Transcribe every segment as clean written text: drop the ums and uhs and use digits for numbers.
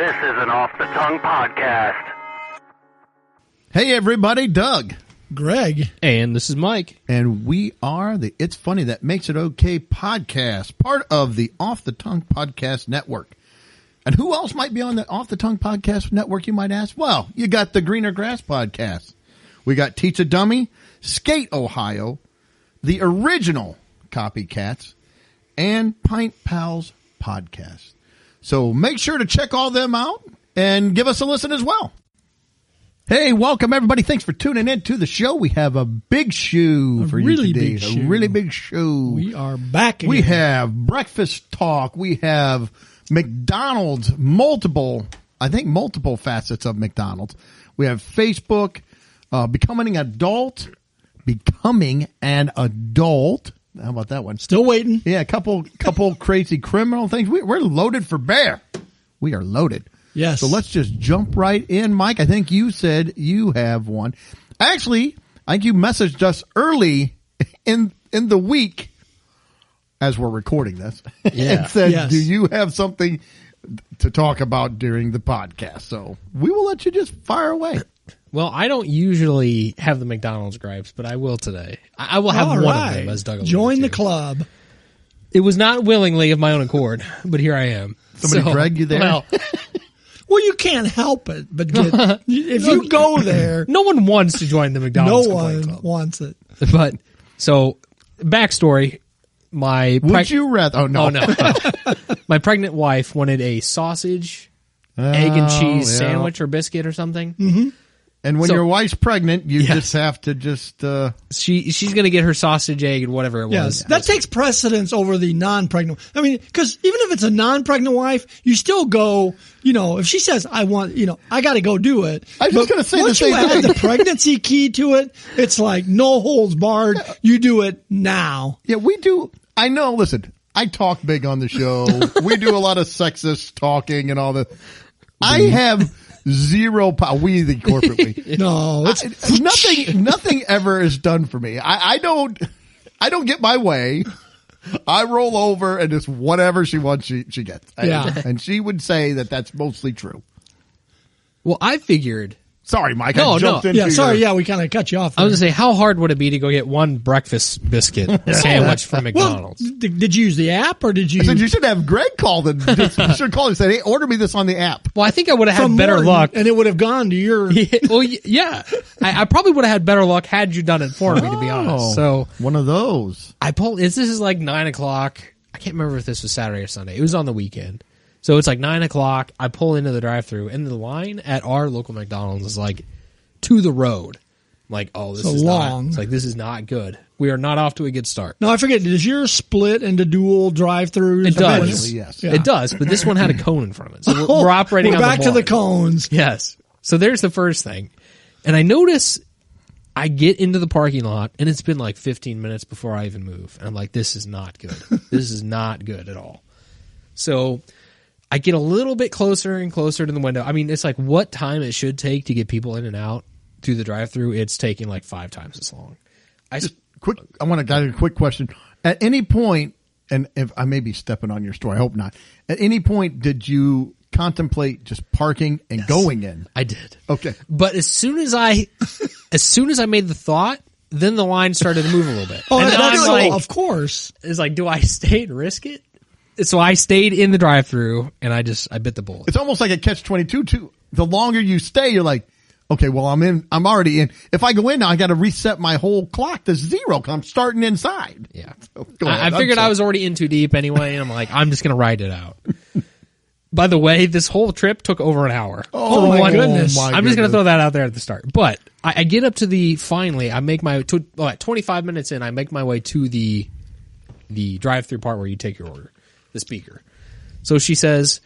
This is an Off the Tongue podcast. Hey everybody, Doug. Greg. And this is Mike. And we are the It's Funny That Makes It Okay podcast, part of the Off the Tongue podcast network. And who else might be on the Off the Tongue podcast network, you might ask? Well, you got the Greener Grass podcast. We got Teach a Dummy, Skate Ohio, the original Copycats, and Pint Pals podcast. So make sure to check all them out and give us a listen as well. Hey, welcome everybody. Thanks for tuning in to the show. We have a big show for you today. A really big show. We are back again. We have breakfast talk. We have McDonald's, multiple facets of McDonald's. We have Facebook, becoming an adult. How about that one? Still waiting. Yeah, a couple crazy criminal things. We're loaded for bear. We are loaded. Yes. So let's just jump right in. Mike, I think you said you have one. Actually, I think you messaged us early in the week as we're recording this. Yeah. And said, Yes. do you have something to talk about during the podcast? So we will let you just fire away. Well, I don't usually have the McDonald's gripes, but I will today. I will have All one right. of them, as Doug alluded Join to. the club. It was not willingly of my own accord, but here I am. Somebody dragged you there? Well, You can't help it, but if you go there, no one wants to join the no McDonald's complaint one club. wants it. But, so, backstory. Would you rather? Oh, no. Oh, no. My pregnant wife wanted a sausage, egg and cheese yeah. sandwich or biscuit or something. Mm-hmm. And when So- your wife's pregnant, you Yes. just have to just... She's going to get her sausage, egg, and whatever it was. Yes, that takes precedence over the non-pregnant. I mean, because even if it's a non-pregnant wife, you still go. If she says, "I want," I got to go do it. I was just But gonna say the once same you add thing. the pregnancy key to it, it's like no holds barred. You do it now. Yeah, we do. I know. Listen, I talk big on the show. We do a lot of sexist talking and all that. I have zero power. We, the corporate we. No, it's Nothing ever is done for me. I don't get my way. I roll over and it's whatever she wants, she gets. Yeah. And she would say that that's mostly true. Well, I figured... Sorry, Mike. No, I jumped no. into yeah. Sorry, your- yeah, we kind of cut you off. I was there. going to say, how hard would it be to go get one breakfast biscuit sandwich from McDonald's? Well, did you use the app or did you? I said you should have Greg call and you should call and say, "Hey, order me this on the app." Well, I think I would have from had better Morton, luck. and it would have gone to your. Yeah. I probably would have had better luck had you done it for me, to be honest. So one of those. I pulled. This is like 9 o'clock. I can't remember if this was Saturday or Sunday. It was on the weekend. So it's like 9 o'clock. I pull into the drive-thru, and the line at our local McDonald's is like to the road. I'm like, oh, this So is long. not. It's like, this is not good. We are not off to a good start. No, I forget. Does yours split into dual drive-throughs? It does. Eventually, yes. Yeah. It does, but this one had a cone in front of it. So we're operating We're on back the to the board. cones. Yes. So there's the first thing. And I notice I get into the parking lot and it's been like 15 minutes before I even move. And I'm like, this is not good. This is not good at all. So I get a little bit closer and closer to the window. I mean, it's like what time it should take to get people in and out through the drive-thru. It's taking like 5 times as long. I want to get a quick question. At any point, and if I may be stepping on your story, I hope not. At any point, did you contemplate just parking and going in? I did. Okay. But as soon as I made the thought, then the line started to move a little bit. Oh, and then that's I'm so, like, of course. it's like, do I stay and risk it? So I stayed in the drive-thru and I bit the bullet. It's almost like a catch-22 too. The longer you stay, you're like, okay, well, I'm already in. If I go in now, I got to reset my whole clock to 0 because I'm starting inside. Yeah. So, go ahead. I figured I'm I was already in too deep anyway, and I'm like, I'm just going to ride it out. By the way, this whole trip took over an hour. Oh, my goodness. I'm just going to throw that out there at the start. But I get up to finally, I make my, at 25 minutes in, I make my way to the drive-thru part where you take your order, the speaker. So she says,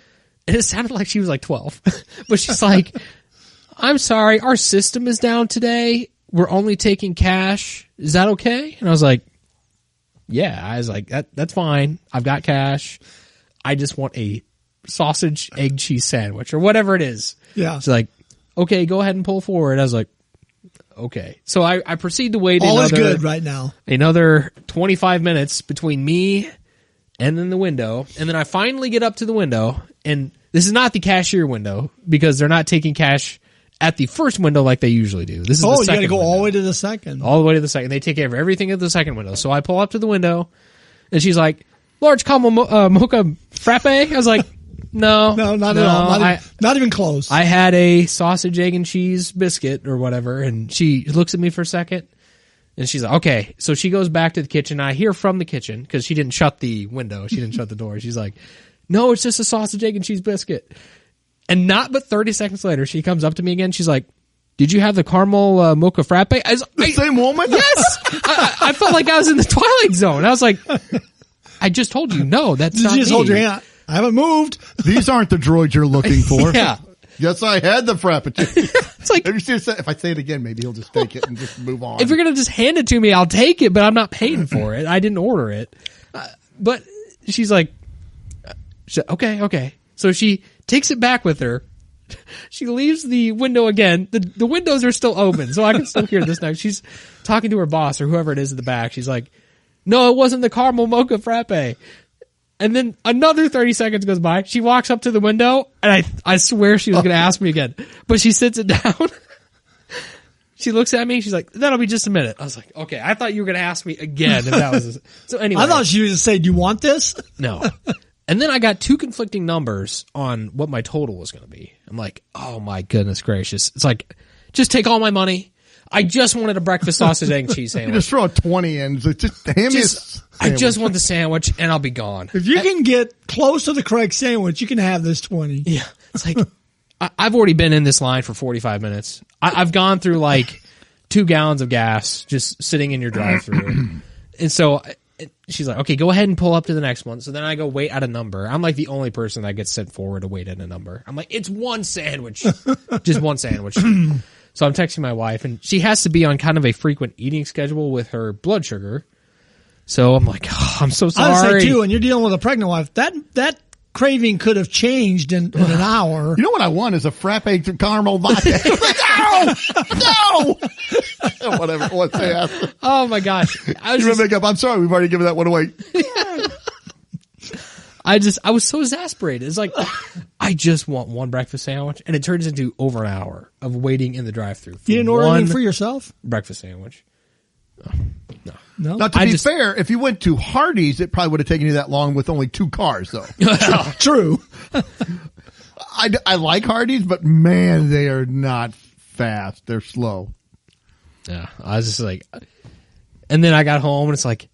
and it sounded like she was like 12, but she's like, I'm sorry, our system is down today. We're only taking cash. Is that okay? And I was like, yeah. I was like, that's fine. I've got cash. I just want a sausage, egg, cheese sandwich or whatever it is. Yeah. She's like, okay, go ahead and pull forward. I was like, okay. So I proceed to wait All is good right now. another 25 minutes between me and then the window. And then I finally get up to the window, and This is not the cashier window because they're not taking cash at the first window like they usually do. This is the you second got to go window. all the way to the second. All the way to the second. They take care of everything at the second window. So I pull up to the window, and she's like, "Large caramel mocha frappe." I was like, "No, No, not at all. Not even close. I had a sausage, egg, and cheese biscuit or whatever." And she looks at me for a second, and she's like, "Okay." So she goes back to the kitchen. I hear from the kitchen because she didn't shut the window. She didn't shut the door. She's like, "No, it's just a sausage, egg, and cheese biscuit." And not but 30 seconds later, she comes up to me again. She's like, "Did you have the caramel mocha frappe?" The same woman? Yes. I felt like I was in the Twilight Zone. I was like, "I just told you, no, that's Did not you just me." hold your hand? I haven't moved. These aren't the droids you're looking for. Yeah. Yes, I had the frappuccino. It's like, If I say it again, maybe he'll just take it and just move on. if you're going to just hand it to me, I'll take it, but I'm not paying for it. I didn't order it. But she's like, okay. So she takes it back with her. She leaves the window again. The windows are still open, so I can still hear this now. She's talking to her boss or whoever it is in the back. She's like, "No, it wasn't the caramel mocha frappe." And then another 30 seconds goes by. She walks up to the window, and I swear she was going to ask me again. But she sits it down. She looks at me. She's like, "That'll be just a minute." I was like, "Okay." I thought you were going to ask me again if that was. So anyway, I thought she was going to say, "Do you want this?" no. And then I got two conflicting numbers on what my total was going to be. I'm like, "Oh my goodness gracious!" It's like, just take all my money. I just wanted a breakfast sausage, egg, and cheese You sandwich. just throw a 20 in. So just hand me a I just sandwich. want the sandwich, and I'll be gone. If you can get close to the correct sandwich, you can have this 20. Yeah, it's like I've already been in this line for 45 minutes. I've gone through like 2 gallons of gas just sitting in your drive-through, and so she's like, "Okay, go ahead and pull up to the next one." So then I go wait at a number. I'm like the only person that gets sent forward to wait at a number. I'm like, "It's one sandwich, just one sandwich." So I'm texting my wife, and she has to be on kind of a frequent eating schedule with her blood sugar. So I'm like, "Oh, I'm so sorry." I would say too, and you're dealing with a pregnant wife. That craving could have changed in an hour. You know what I want is a frappe caramel latte. No! Whatever. What's that? Oh my gosh! I was You just, make up. I'm sorry. We've already given that one away. I was so exasperated. It's like, I just want one breakfast sandwich, and it turns into over an hour of waiting in the drive-thru. You didn't order anything for yourself? breakfast sandwich. No. Now, to I be just- fair, if you went to Hardee's, it probably would have taken you that long with only 2 cars, though. True. I like Hardee's, but man, they are not fast. They're slow. Yeah, I was just like, and then I got home, and it's like,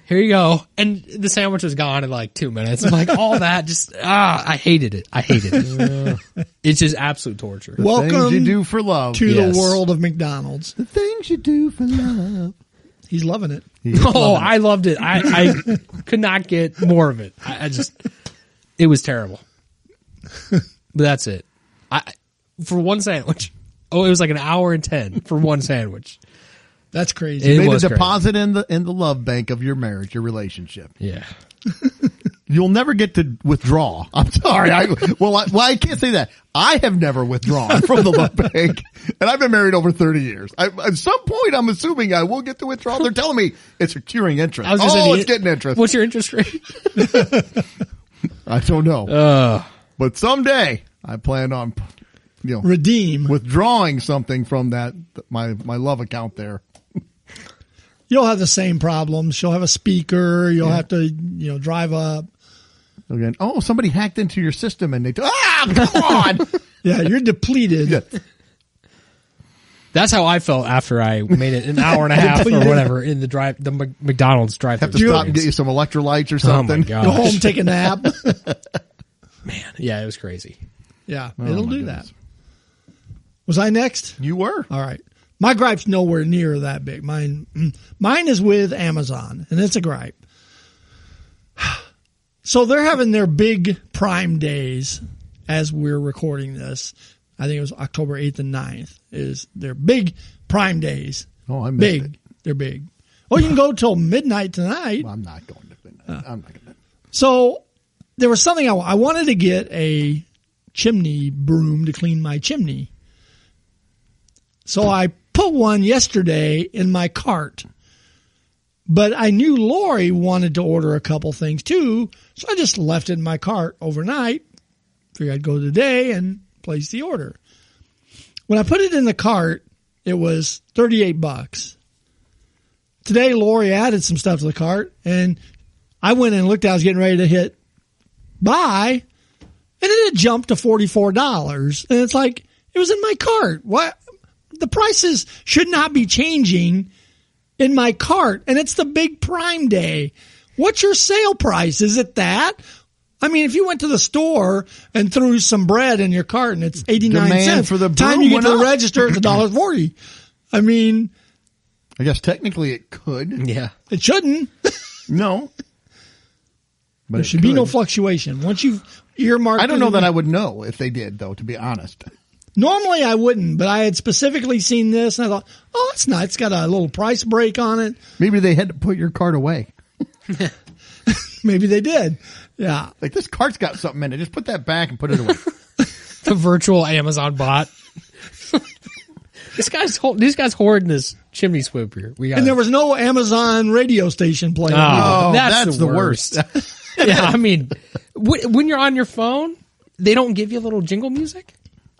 here you go, and the sandwich was gone in like 2 minutes. I'm like, all that, I hated it. It's just absolute torture. Welcome Things you do for love. to Yes. the world of McDonald's. The things you do for love. He's loving it. Oh, I loved it. I could not get more of it. I just, it was terrible. But that's it. For one sandwich. Oh, it was like an hour and 10 for one sandwich. That's crazy. It Made a was crazy. deposit in the love bank of your marriage, your relationship. Yeah. You'll never get to withdraw. I'm sorry. I can't say that. I have never withdrawn from the love bank, and I've been married over 30 years. At some point, I'm assuming I will get to withdraw. They're telling me it's accruing interest. I was gonna say, It's getting interest. What's your interest rate? I don't know. But someday I plan on, Redeem. withdrawing something from my love account there. You'll have the same problems. She'll have a speaker. You'll have to, drive up. Again, somebody hacked into your system and they, come on. Yeah, you're depleted. Yeah. That's how I felt after I made it an hour and a half or whatever in the McDonald's drive. Have to stop and get you some electrolytes or Oh my something. god! Go home, take a nap. Man, yeah, it was crazy. Yeah, Oh, it'll my do goodness. that. Was I next? You were. All right. My gripe's nowhere near that big. Mine is with Amazon, and it's a gripe. So they're having their big Prime days as we're recording this. I think it was October 8th and 9th is their big Prime days. Oh, I missed Big. it. They're big. Oh, you can go till midnight tonight. Well, I'm not going to. I'm not going to. So there was something I wanted to get a chimney broom to clean my chimney. So I put one yesterday in my cart. But I knew Lori wanted to order a couple things too, so I just left it in my cart overnight, figured I'd go today and place the order. When I put it in the cart, it was $38. Today, Lori added some stuff to the cart, and I went and looked. I was getting ready to hit buy, and it had jumped to $44. And it's like, it was in my cart. What? The prices should not be changing in my cart, and it's the big Prime Day. What's your sale price? Is it that? I mean, if you went to the store and threw some bread in your cart and it's 89 Demand cents, for the time broom you get went to the up. register, it's $1.40. I mean, I guess technically it could. Yeah. it shouldn't. No. But There it should be no could. fluctuation. Once you've earmarked I don't know it- that I would know if they did, though, to be honest. Normally I wouldn't, but I had specifically seen this and I thought, oh, that's nice. It's got a little price break on it. Maybe they had to put your cart away. Maybe they did. Yeah. Like, this cart's got something in it. Just put that back and put it away. The virtual Amazon bot. This guy's hoarding this chimney sweeper. We got And there was no Amazon radio station playing. Oh, Oh, that's that's the the worst. yeah. I mean, when you're on your phone, they don't give you a little jingle music.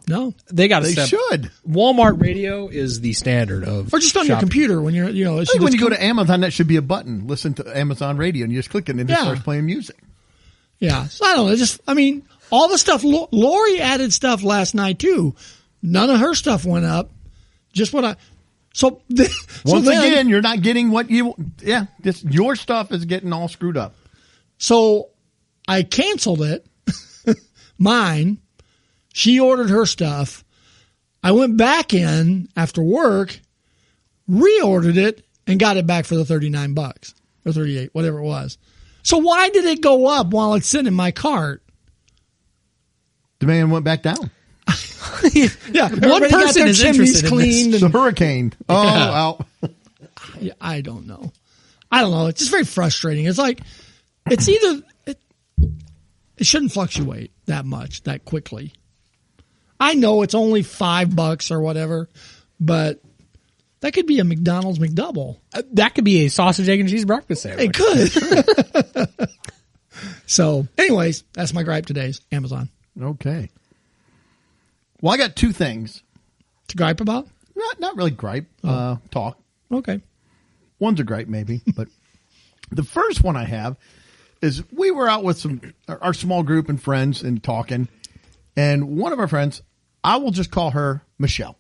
No. They got to They step. should. Walmart radio is the standard of, Or just on your shopping. computer when you're, it I should think when just you go to Amazon, that should be a button. Listen to Amazon Radio, and you just click it, and it Yeah. starts playing music. Yeah. So I don't know. All the stuff, Lori added stuff last night too. None of her stuff went up. Just what I, so, Once again, you're not getting what you, your stuff is getting all screwed up. So I canceled it. Mine. She ordered her stuff. I went back in after work, reordered it, and got it back for the $39 or 38, whatever it was. So why did it go up while it's sitting in my cart? Demand went back down. Yeah, One everybody got person their is chimneys interested in cleaned. It's a hurricane. Oh, Yeah. wow. Yeah, I don't know. It's just very frustrating. It's like, it's either, it shouldn't fluctuate that much, that quickly. I know it's only $5 or whatever, but that could be a McDonald's McDouble. That could be a sausage, egg, and cheese breakfast sandwich. It could. So, anyways, that's my gripe today is Amazon. Okay. Well, I got two things. To gripe about? Not really gripe. Talk. Okay. One's a gripe, maybe. But the first one I have is we were out with our small group and friends and talking. And one of our friends, I will just call her Michelle.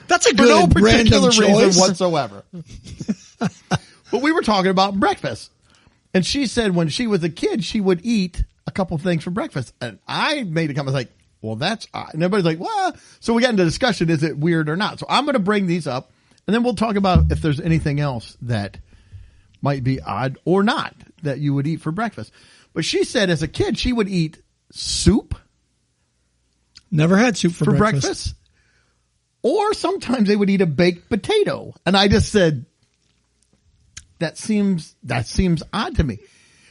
That's a For no good particular random reason choice. whatsoever. But we were talking about breakfast. And she said when she was a kid, she would eat a couple things for breakfast. And I made a comment like, well, that's odd. And everybody's like, well, so we got into discussion. Is it weird or not? So I'm going to bring these up and then we'll talk about if there's anything else that might be odd or not that you would eat for breakfast. But she said as a kid, she would eat soup Never had soup for breakfast. Or sometimes they would eat a baked potato. And I just said, that seems odd to me.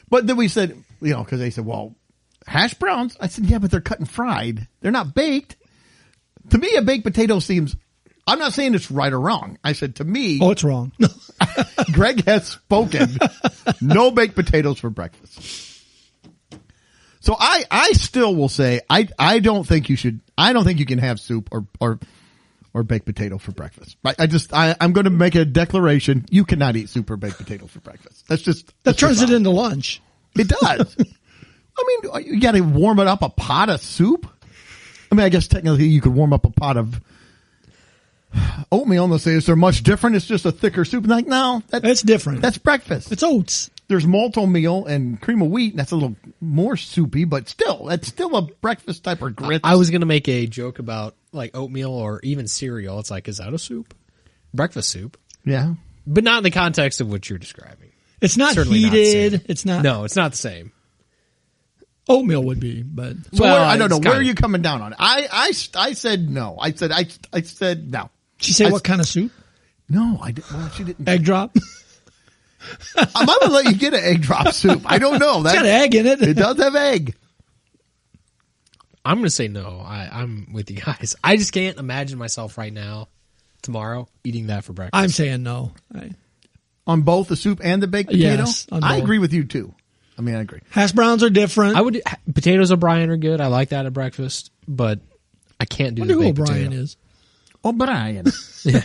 But then we said, because they said, well, hash browns. I said, yeah, but they're cut and fried. They're not baked. To me, a baked potato seems, I'm not saying it's right or wrong. I said, to me, Oh, it's wrong. Greg has spoken. No baked potatoes for breakfast. So I still will say, I don't think you can have soup or baked potato for breakfast. I'm going to make a declaration. You cannot eat soup or baked potato for breakfast. That turns it into lunch. It does. I mean, you got to warm it up a pot of soup. I mean, I guess technically you could warm up a pot of oatmeal and they'll say, is there much different? It's just a thicker soup. And like, no, It's different. that's breakfast. It's oats. There's malto meal and cream of wheat, and that's a little more soupy, but still, that's still a breakfast type of grits. I was going to make a joke about like oatmeal or even cereal. It's like, is that a soup? Breakfast soup. Yeah. But not in the context of what you're describing. It's not Certainly not the heated. same. It's not. No, it's not the same. Oatmeal would be, but So Well, I don't know. it's Where kinda- are you coming down on it? I said no. I said no. she say what kind of soup? No, I didn't. Well, she didn't. Egg drop. I'm going to let you get an egg drop soup. I don't know. It's got egg in it. It does have egg. I'm going to say no. I'm with you guys. I just can't imagine myself right now, tomorrow, eating that for breakfast. I'm saying no. On both the soup and the baked potato? Yes, on I both. agree with you too. I mean, I agree. Hash browns are different. Potatoes O'Brien are good. I like that at breakfast, but I can't do I wonder the who baked O'Brien potato. is. Oh, Brian. Yeah.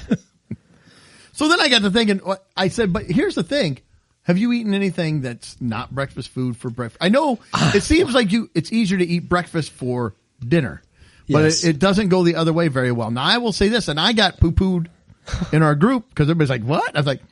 So then I got to thinking, I said, but here's the thing. Have you eaten anything that's not breakfast food for breakfast? I know it seems like it's easier to eat breakfast for dinner, but Yes. it doesn't go the other way very well. Now, I will say this, and I got poo-pooed in our group because everybody's like, what? I was like,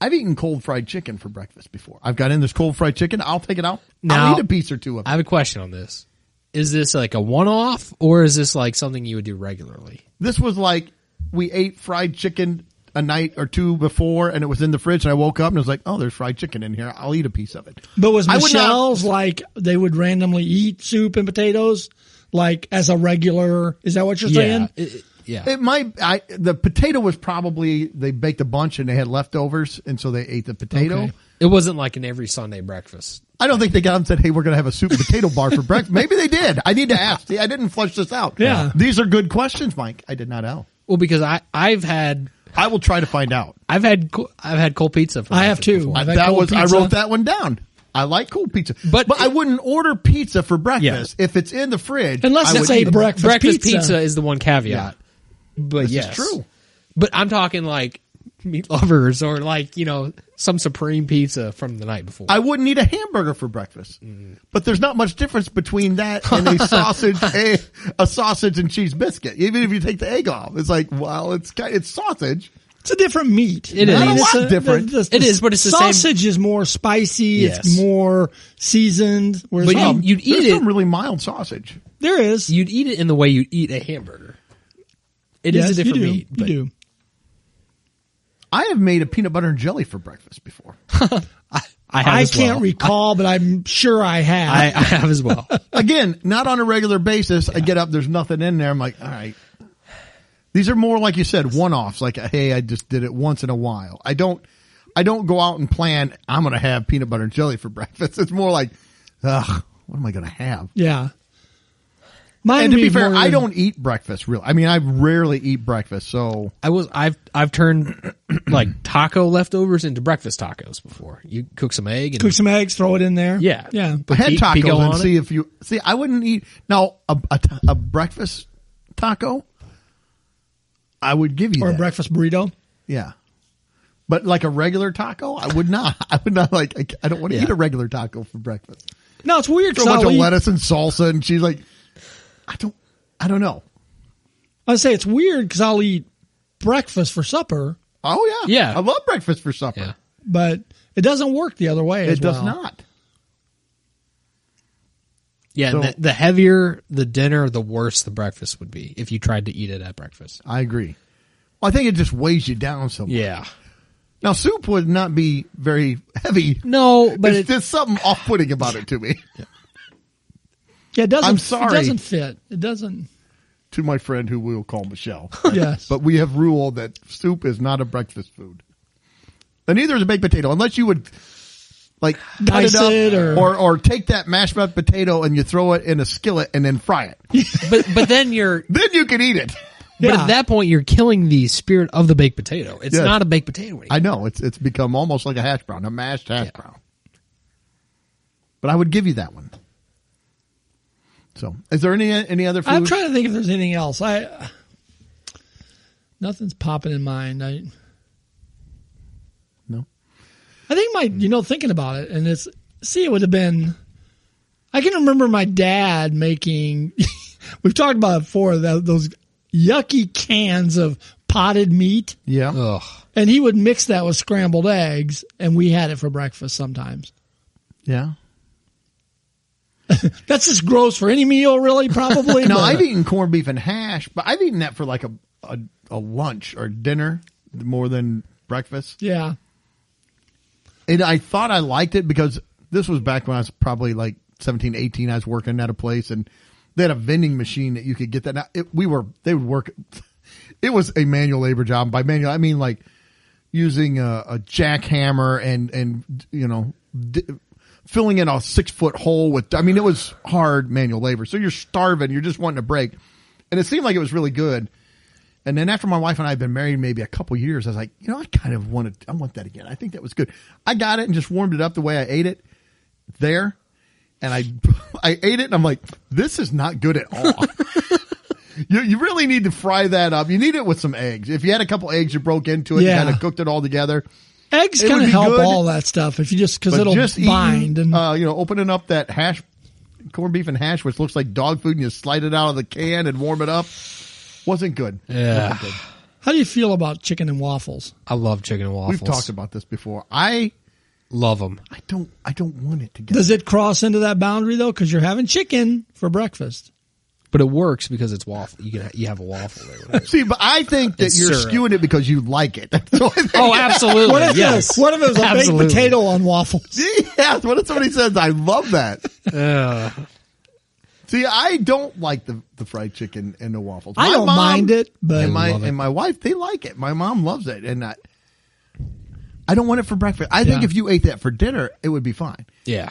I've eaten cold fried chicken for breakfast before. I've got in this cold fried chicken. I'll take it out. Now, I'll eat a piece or two of it. I have a question on this. Is this like a one-off, or is this like something you would do regularly? This was like we ate fried chicken a night or two before, and it was in the fridge, and I woke up and it was like, oh, there's fried chicken in here. I'll eat a piece of it. But was I would not- Michelle's like they would randomly eat soup and potatoes like as a regular? Is that what you're saying? Yeah. It might. The potato was probably they baked a bunch and they had leftovers, and so they ate the potato. Okay. It wasn't like an every Sunday breakfast. I don't think they got up and said, "Hey, we're going to have a soup and potato bar for breakfast." Maybe they did. I need to ask. See, I didn't flush this out. Yeah. These are good questions, Mike. I did not know. Well, because I've had I will try to find out. I've had cold pizza. For I have breakfast too. before. I've had That cold was I pizza. wrote that one down. I like cold pizza, But I wouldn't order pizza for breakfast if it's in the fridge. Unless I it's would a eat it. breakfast Breakfast pizza. pizza is the one caveat. Yeah. But This yes, is true. But I'm talking like meat lovers or like some supreme pizza from the night before. I wouldn't eat a hamburger for breakfast, but there's not much difference between that and a sausage, a sausage and cheese biscuit. Even if you take the egg off, it's like, well, it's sausage. It's a different meat. It is. Not a lot different. It is, but it's the same- sausage is more spicy. Yes. It's more seasoned. Whereas But you'd eat There's it. some really mild sausage. there is. You'd eat it in the way you'd eat a hamburger. It is Yes, a different you do. meat. But You do. I have made a peanut butter and jelly for breakfast before. I have I as well. can't recall, but I'm sure I have. I have as well. Again, not on a regular basis. I get up, there's nothing in there. I'm like, all right. These are more like you said, one-offs. Like, hey, I just did it once in a while. I don't go out and plan. I'm going to have peanut butter and jelly for breakfast. It's more like, ugh, what am I going to have? Yeah. Mine And to would be fair, more- I don't eat breakfast really. I mean, I rarely eat breakfast. So I've turned like taco leftovers into breakfast tacos before. You cook some egg and cook some eggs, throw it in there. Yeah. Yeah. I had pico tacos on and it? see. I wouldn't eat now a breakfast taco. I would give you Or a that. breakfast burrito. Yeah. But like a regular taco, I would not. I would not like. I don't want to Yeah. eat a regular taco for breakfast. No, it's weird. Throw 'cause a bunch I'll of eat- lettuce and salsa, and she's like, I don't know. I say it's weird because I'll eat breakfast for supper, Oh yeah, Yeah. I love breakfast for supper. Yeah. but it doesn't work the other way. It as does well. not. Yeah, So- and the heavier the dinner, the worse the breakfast would be if you tried to eat it at breakfast. I agree. Well, I think it just weighs you down so much. Yeah. Now, soup would not be very heavy. No, but There's just something off-putting about it to me. Yeah, it doesn't. I'm sorry. It doesn't fit. It doesn't. To my friend who we'll call Michelle. Yes. But we have ruled that soup is not a breakfast food. And neither is a baked potato, unless you would like cut Dice it up it or take that mashed potato and you throw it in a skillet and then fry it. but then you're Then you can eat it. but Yeah. at that point you're killing the spirit of the baked potato. It's Yes. not a baked potato anymore. I know it's become almost like a hash brown, a mashed hash brown. But I would give you that one. So, is there any other food? I'm trying to think if there's anything else. Nothing's popping in mind. No. I think thinking about it, and it would have been. I can remember my dad making. We've talked about it before. Those yucky cans of potted meat, Yeah. Ugh. and he would mix that with scrambled eggs, and we had it for breakfast sometimes. Yeah. That's just gross for any meal, really. Probably. No, but- I've eaten corned beef and hash, but I've eaten that for like a lunch or dinner more than breakfast. Yeah. And I thought I liked it because this was back when I was probably like 17, 18. I was working at a place and they had a vending machine that you could get that. Now, they would work. It was a manual labor job. By manual, I mean like using a jackhammer and filling in a 6-foot hole with, I mean, it was hard manual labor. So you're starving. You're just wanting a break. And it seemed like it was really good. And then after my wife and I had been married maybe a couple years, I was like, I want that again. I think that was good. I got it and just warmed it up the way I ate it. there, and I ate it, and I'm like, this is not good at all. You really need to fry that up. You need it with some eggs. If you had a couple eggs, you broke into it, Yeah. and kind of cooked it all together. Eggs It would kind of be help good, all that stuff if you because But it'll just bind. eating, And opening up that corned beef and hash, which looks like dog food, and you slide it out of the can and warm it up, wasn't good. Yeah. Wasn't good. how do you feel about chicken and waffles? I love chicken and waffles. We've talked about this before. I Love them. don't want it to get. Does it cross into that boundary though? Because you're having chicken for breakfast. But it works because it's waffle. You have a waffle there. See, but I think that It's you're syrup. skewing it because you like it. So I think- Oh, absolutely. What if yes. what if it was a Absolutely. baked potato on waffles? Yes, what if somebody says, I love that? See, I don't like the fried chicken and the waffles. I My don't mom mind it, but and love it. my wife, they like it. My mom loves it, and I don't want it for breakfast. I think Yeah. if you ate that for dinner, it would be fine. Yeah.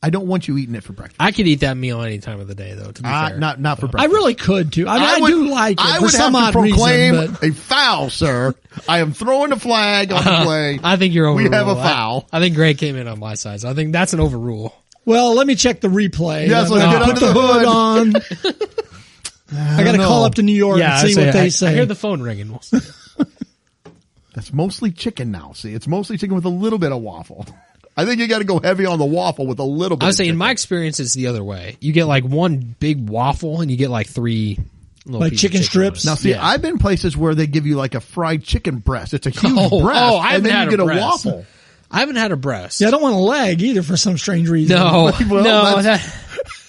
I don't want you eating it for breakfast. I could eat that meal any time of the day, though, to be fair. Not for I breakfast. really could too. I mean, I do like it I for would some have odd to proclaim reason. But a foul, sir. I am throwing the flag on the play. I think you're overruled. We have a foul. I think Greg came in on my side, so I think that's an overrule. well, let me check the replay. Yes, let's I'm get gonna under put the hood. on. I got to know. call up to New York and see what they say. I hear the phone ringing. That's mostly chicken now. See, it's mostly chicken with a little bit of waffle. I think you got to go heavy on the waffle with a little bit. I would say, in chicken. my experience, it's the other way. You get like one big waffle, and you get like three little Like pieces of chicken strips? Now, see, Yeah. I've been places where they give you like a fried chicken breast. It's a huge breast, I and haven't then had you get a a breast. waffle. I haven't had a breast. Yeah, I don't want a leg either for some strange reason. No, Well, no,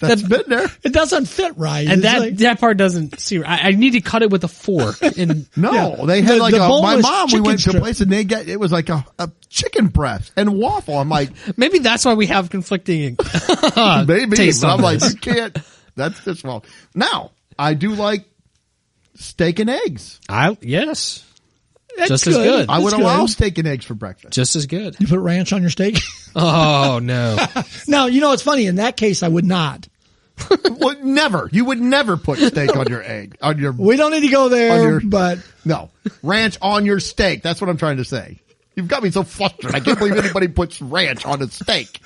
That's been there. It doesn't fit right. and It's like- that part doesn't see. I need to cut it with a fork. And No, Yeah. they had The- like the my boneless mom. We chicken went to a strip. place and it was like a chicken breast and waffle. I'm like, maybe that's why we have conflicting. maybe, taste but I'm on like, this. you can't. That's just wrong. Now, I do like steak and eggs. Yes, That's just as good. I would That's allow good. steak and eggs for breakfast. just as good. You put ranch on your steak? Oh no, No, you know, it's funny. In that case, I would not. Well, never. You would never put steak on your egg on your. We don't need to go there, On your- but No, ranch on your steak. That's what I'm trying to say. You've got me so flustered. I can't believe anybody puts ranch on a steak.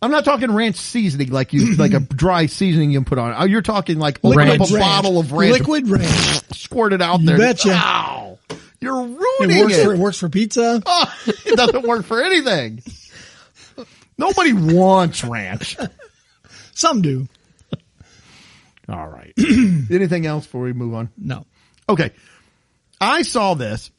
I'm not talking ranch seasoning like a dry seasoning you put on it. You're talking like open Ranch. up a bottle of ranch, liquid ranch. squirt it out You there. betcha. Wow, you're It ruining works, it. for, it works for pizza. Oh, it doesn't work for anything. Nobody wants ranch. Some do. All right. Anything else before we move on? No. Okay. I saw this,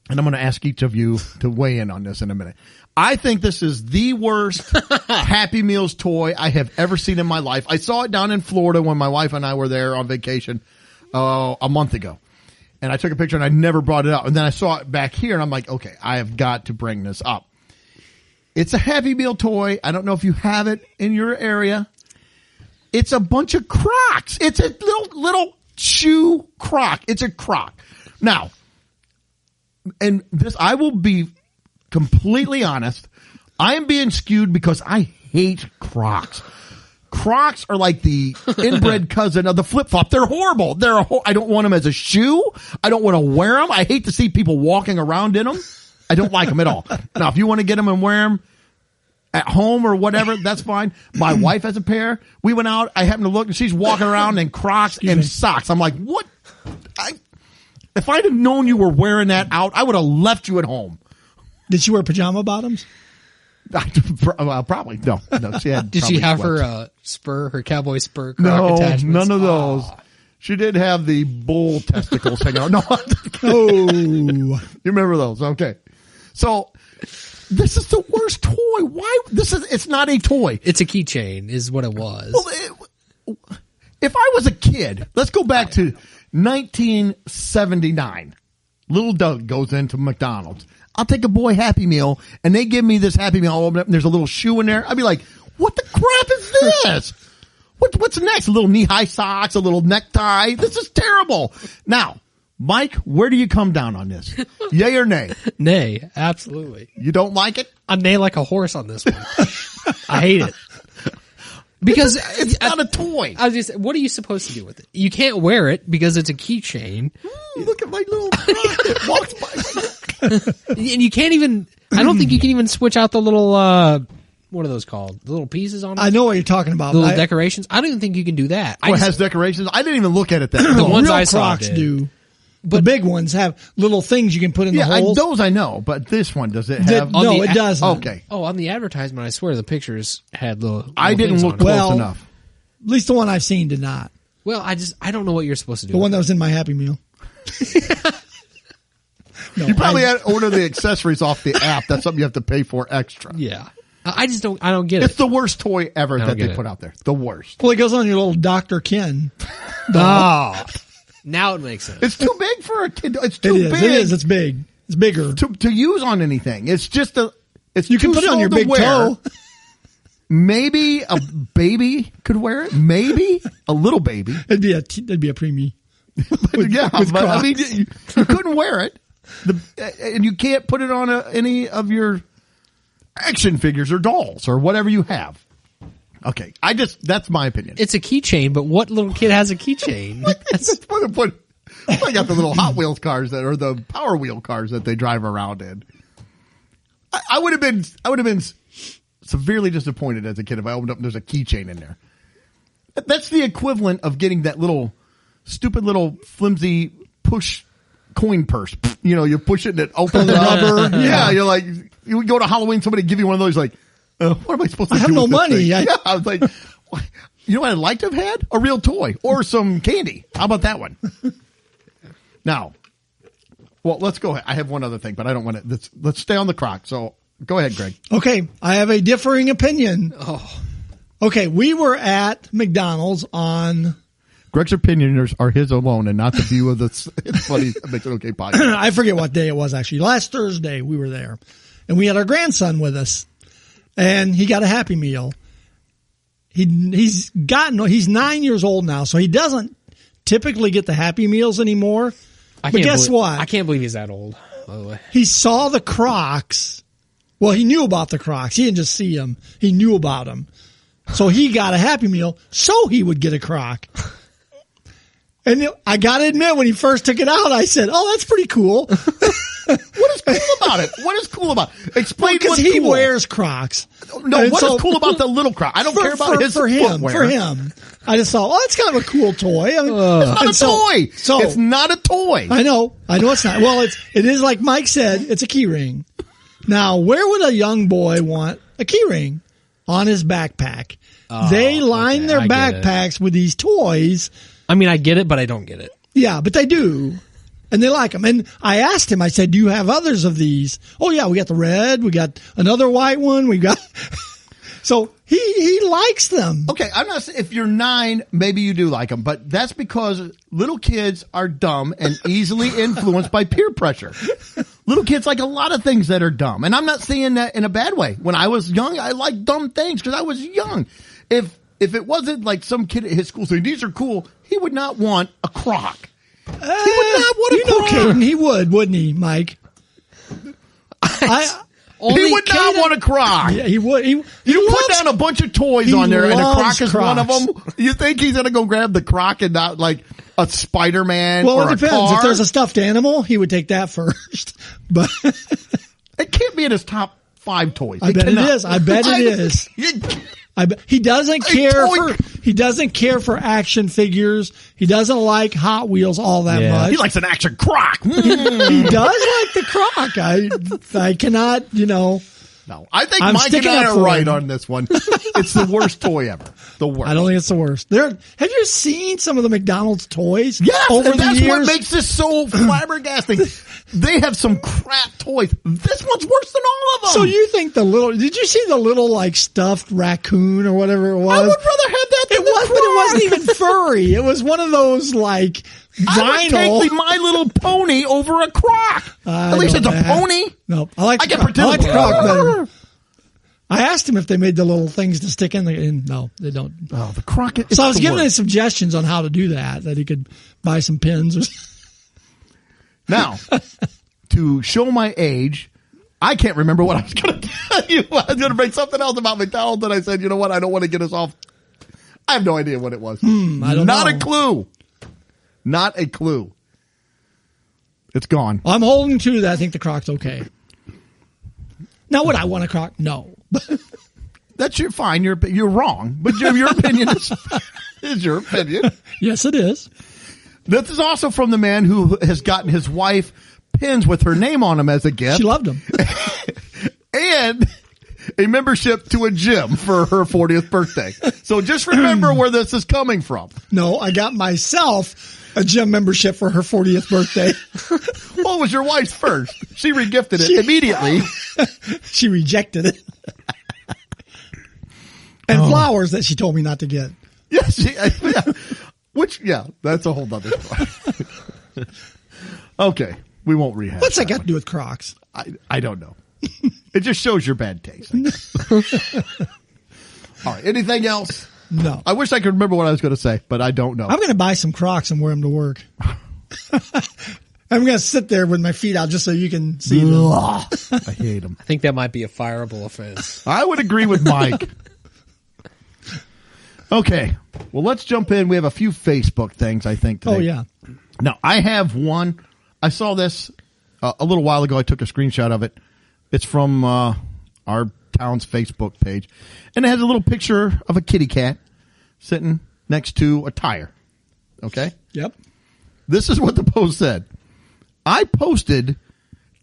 and I'm going to ask each of you to weigh in on this in a minute. I think this is the worst Happy Meals toy I have ever seen in my life. I saw it down in Florida when my wife and I were there on vacation a month ago. And I took a picture and I never brought it up. And then I saw it back here and I'm like, okay, I have got to bring this up. It's a Happy Meal toy. I don't know if you have it in your area. It's a bunch of Crocs. It's a little shoe Croc. It's a Croc. Now, and this, I will be completely honest. I am being skewed because I hate Crocs. Crocs are like the inbred cousin of the flip-flop. They're horrible. I don't want them as a shoe. I don't want to wear them. I hate to see people walking around in them. I don't like them at all. Now, if you want to get them and wear them at home or whatever, that's fine. My wife has a pair. We went out. I happened to look, and she's walking around in Crocs and socks. I'm like, what? If I'd have known you were wearing that out, I would have left you at home. Did she wear pajama bottoms? Probably no. She had. did she probably have sweats. her cowboy spur Croc No, attachments? none of those. Aw. She did have the bull testicles hanging out. No, Oh. you remember those? Okay, so this is the worst toy. Why? It's not a toy. It's a keychain, is what it was. Well, if I was a kid, let's go back to 1979. Little Doug goes into McDonald's. I'll take a boy Happy Meal, and they give me this Happy Meal. I'll open it up, and there's a little shoe in there. I'd be like, what the crap is this? What's next? A little knee-high socks, a little necktie. This is terrible. Now, Mike, where do you come down on this? Yay or nay? Nay, absolutely. You don't like it? I neigh like a horse on this one. I hate it. Because It's not a toy. I was just, what are you supposed to do with it? You can't wear it because it's a keychain, Look at my little croc that walks by. and you can't even. I don't think you can even switch out the little what are those called? The little pieces on it? I know what you're talking about. The little but decorations? I don't even think you can do that. It has decorations. I didn't even look at it that The way. ones real I saw Crocs did. do. The big ones have little things you can put in the holes. Those I know, but this one, does it have? on No, the it doesn't. Okay. Oh, on the advertisement, I swear the pictures had little I didn't things look on it. close Well, enough. At least the one I've seen did not. Well, I don't know what you're supposed to do. The one that was in my Happy Meal. No, You probably had to order the accessories off the app. That's something you have to pay for extra. Yeah. I just don't, I don't get It's it. the worst toy ever don't that get they it. put out there. The worst. Well, it goes on your little Dr. Ken. Ah, Now it makes sense. it's too big for a kid. It's It too is. big It is. It's big. It's bigger. to use on anything. It's just it's You can too put it on small your to big wear. toe. Maybe a baby could wear it. Maybe a little baby. It'd be a preemie. But yeah, with but I Crocs. mean, you couldn't wear it, and you can't put it on any of your action figures or dolls or whatever you have. Okay, that's my opinion. It's a keychain, but what little kid has a keychain? That's why they put. I got the little Hot Wheels cars or the Power Wheel cars that they drive around in. I would have been severely disappointed as a kid if I opened up and there's a keychain in there. That's the equivalent of getting that little stupid little flimsy push coin purse. You know, you push it and it opens up. rubber. Yeah, you're like, you would go to Halloween, somebody give you one of those, like, what am I supposed to I do have no with this money. thing? I was like, you know what I'd like to have had? A real toy or some candy. How about that one? Now, well, let's go ahead. I have one other thing, but I don't want to. Let's stay on the Croc. So go ahead, Greg. Okay, I have a differing opinion. Oh. Okay, we were at McDonald's on, Greg's opinions are his alone and not the view of the It's Funny, Makes It Okay podcast. I forget what day it was actually. Last Thursday we were there. And we had our grandson with us. And he got a Happy Meal. He's 9 years old now, so he doesn't typically get the Happy Meals anymore. But guess what? I can't believe he's that old, by the way. He saw the Crocs. Well, he knew about the Crocs. He didn't just see them. He knew about them. So he got a Happy Meal so he would get a Croc. And I got to admit, when he first took it out, I said, oh, that's pretty cool. What is cool about it? What is cool about it? Explain Because what's he cool. wears Crocs. No, And what is so- cool about the little Croc? I don't care about his for him. footwear. For him. I just thought, oh, that's kind of a cool toy. I mean, It's not a toy. So It's not a toy. I know it's not. Well, it is like Mike said, it's a key ring. Now, where would a young boy want a key ring? On his backpack. They line okay, their I get it. backpacks with these toys. I mean, I get it, but I don't get it. Yeah, but they do. And they like them. And I asked him, I said, do you have others of these? Oh yeah, we got the red. We got another white one. We got, so he likes them. Okay, I'm not saying if you're 9, maybe you do like them, but that's because little kids are dumb and easily influenced by peer pressure. Little kids like a lot of things that are dumb, and I'm not saying that in a bad way. When I was young, I liked dumb things because I was young. If it wasn't like some kid at his school saying these are cool, he would not want a Croc. He would not want a Croc. Caden, he would, wouldn't he, Mike? He would not want a Croc. Yeah, he would. You put down a bunch of toys he on there, and a Croc loves is one of Crocs. them. You think he's gonna go grab the Croc and not like a Spider-Man Well, or it depends. a car? If there's a stuffed animal, he would take that first. But It can't be in his top 5 toys. I bet it is. I bet it is. He doesn't care toy- he doesn't care for action figures. He doesn't like Hot Wheels all that Yeah. much. He likes an action Croc. He does like the Croc. I cannot, No, I think I'm Mike and sticking I up are for right him. on this one. It's the worst toy ever. The worst. I don't think it's the worst. Have you seen some of the McDonald's toys? Yes, over and the that's years? what makes this so flabbergasting. They have some crap toys. This one's worse than all of them. So you think did you see the little like stuffed raccoon or whatever it was? I would rather have that than It was, the but it wasn't Croc. even furry. It was one of those like I would vinyl. take the My Little Pony over a Croc. At least it's a pony. No, I like. I can I pretend. like the Croc better. I asked him if they made the little things to stick in and no, they don't. Oh, the Croc. So I was giving him suggestions on how to do that he could buy some pins. Or Now, to show my age, I can't remember what I was going to tell you. I was going to bring something else about McDonald's, and I said, you know what? I don't want to get us off. I have no idea what it was. I don't Not know. a clue. Not a clue. It's gone. I'm holding to that. I think the Croc's okay. Now, would I want a Croc? No. That's your fine. You're wrong, but your opinion is your opinion. Yes, it is. This is also from the man who has gotten his wife pins with her name on them as a gift. She loved them. And a membership to a gym for her 40th birthday. So just remember where this is coming from. No, I got myself a gym membership for her 40th birthday. Well, it was your wife's first. She regifted it immediately. She rejected it. And flowers that she told me not to get. Yes. That's a whole nother story. Okay. We won't rehash. What's that got to do with Crocs? I don't know. It just shows your bad taste. All right. Anything else? No. I wish I could remember what I was going to say, but I don't know. I'm going to buy some Crocs and wear them to work. I'm going to sit there with my feet out just so you can see them. I hate them. I think that might be a fireable offense. I would agree with Mike. Okay. Well, let's jump in. We have a few Facebook things, I think, today. Oh, yeah. Now, I have one. I saw this a little while ago. I took a screenshot of it. It's from our town's Facebook page. And it has a little picture of a kitty cat sitting next to a tire. Okay? Yep. This is what the post said. I posted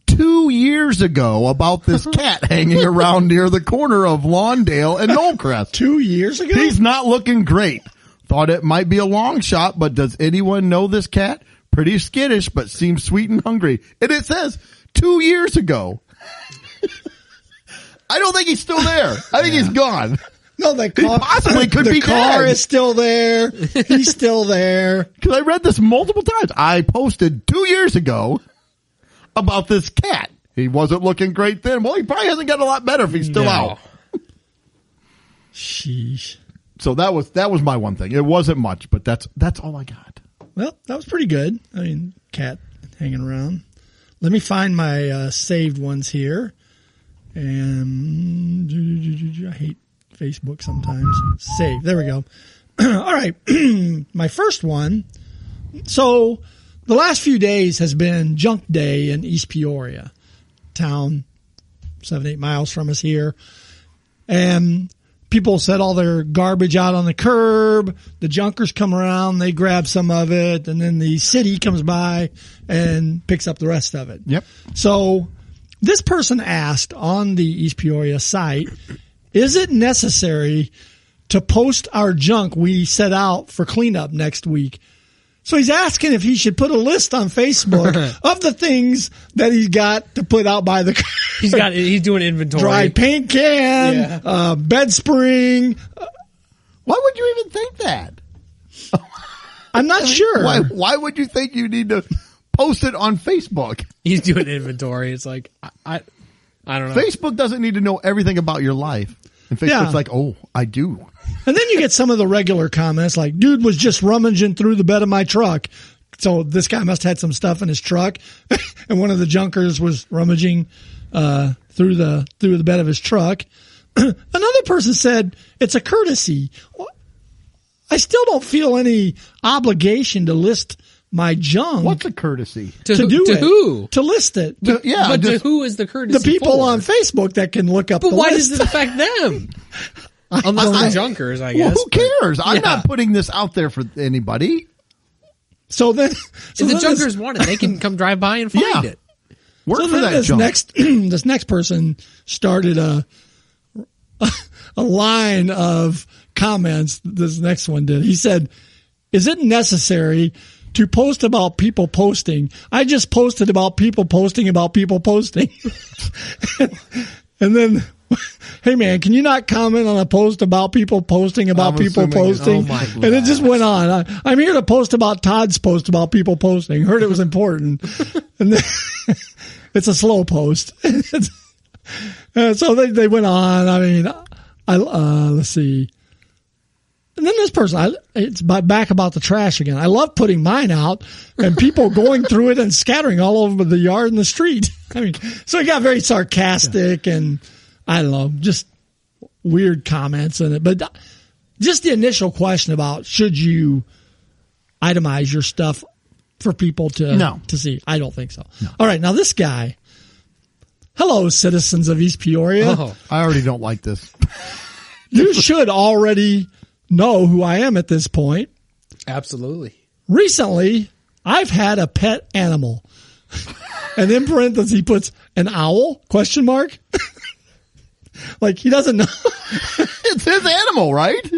2 years ago about this cat hanging around near the corner of Lawndale and Knollcrest. 2 years ago? He's not looking great. Thought it might be a long shot, but does anyone know this cat? Pretty skittish, but seems sweet and hungry. And it says 2 years ago. I don't think he's still there. I think he's gone. No, the car possibly could the be car dead. is still there. He's still there. Because I read this multiple times. I posted 2 years ago about this cat. He wasn't looking great then. Well, he probably hasn't gotten a lot better if he's still out. Sheesh. So that was my one thing. It wasn't much, but that's all I got. Well, that was pretty good. I mean, cat hanging around. Let me find my saved ones here. And I hate Facebook sometimes. Save. There we go. All right. My first one. So the last few days has been junk day in East Peoria, town 7-8 miles from us here. And people set all their garbage out on the curb. The junkers come around, they grab some of it, and then the city comes by and picks up the rest of it. Yep. So this person asked on the East Peoria site, is it necessary to post our junk we set out for cleanup next week? So he's asking if he should put a list on Facebook of the things that he's got to put out by the car. He's doing inventory. Dry paint can, bed spring. Why would you even think that? I'm not sure. Why would you think you need to post it on Facebook? He's doing inventory. It's like, I don't know. Facebook doesn't need to know everything about your life. And Facebook's like, oh, I do. And then you get some of the regular comments like, dude was just rummaging through the bed of my truck. So this guy must have had some stuff in his truck. And one of the junkers was rummaging through the bed of his truck. Another person said, it's a courtesy. I still don't feel any obligation to list my junk. What's a courtesy? To who? To list it. But to who is the courtesy The people for? on Facebook that can look up But the why list. does it affect them? Unless they're junkers, I Well, guess. who cares? I'm not putting this out there for anybody. So then, If the junkers want it, they can come drive by and find it. Work so for then that this junk. this next person started a line of comments. This next one did. He said, "Is it necessary to post about people posting? I just posted about people posting about people posting." And then, hey man, can you not comment on a post about people posting about I'm people assuming posting? oh my And it just went on. I'm here to post about Todd's post about people posting. Heard it was important. And then, it's a slow post. So they went on. I mean, let's see. And then this person, it's back about the trash again. I love putting mine out and people going through it and scattering all over the yard and the street. I mean, so he got very sarcastic and I don't know, just weird comments in it. But just the initial question about should you itemize your stuff for people to see? I don't think so. No. All right. Now this guy, hello, citizens of East Peoria. Oh. I already don't like this. You should already know who I am at this point. Absolutely. Recently, I've had a pet animal. And in parentheses, he puts an owl, question mark. Like he doesn't know. It's his animal, right?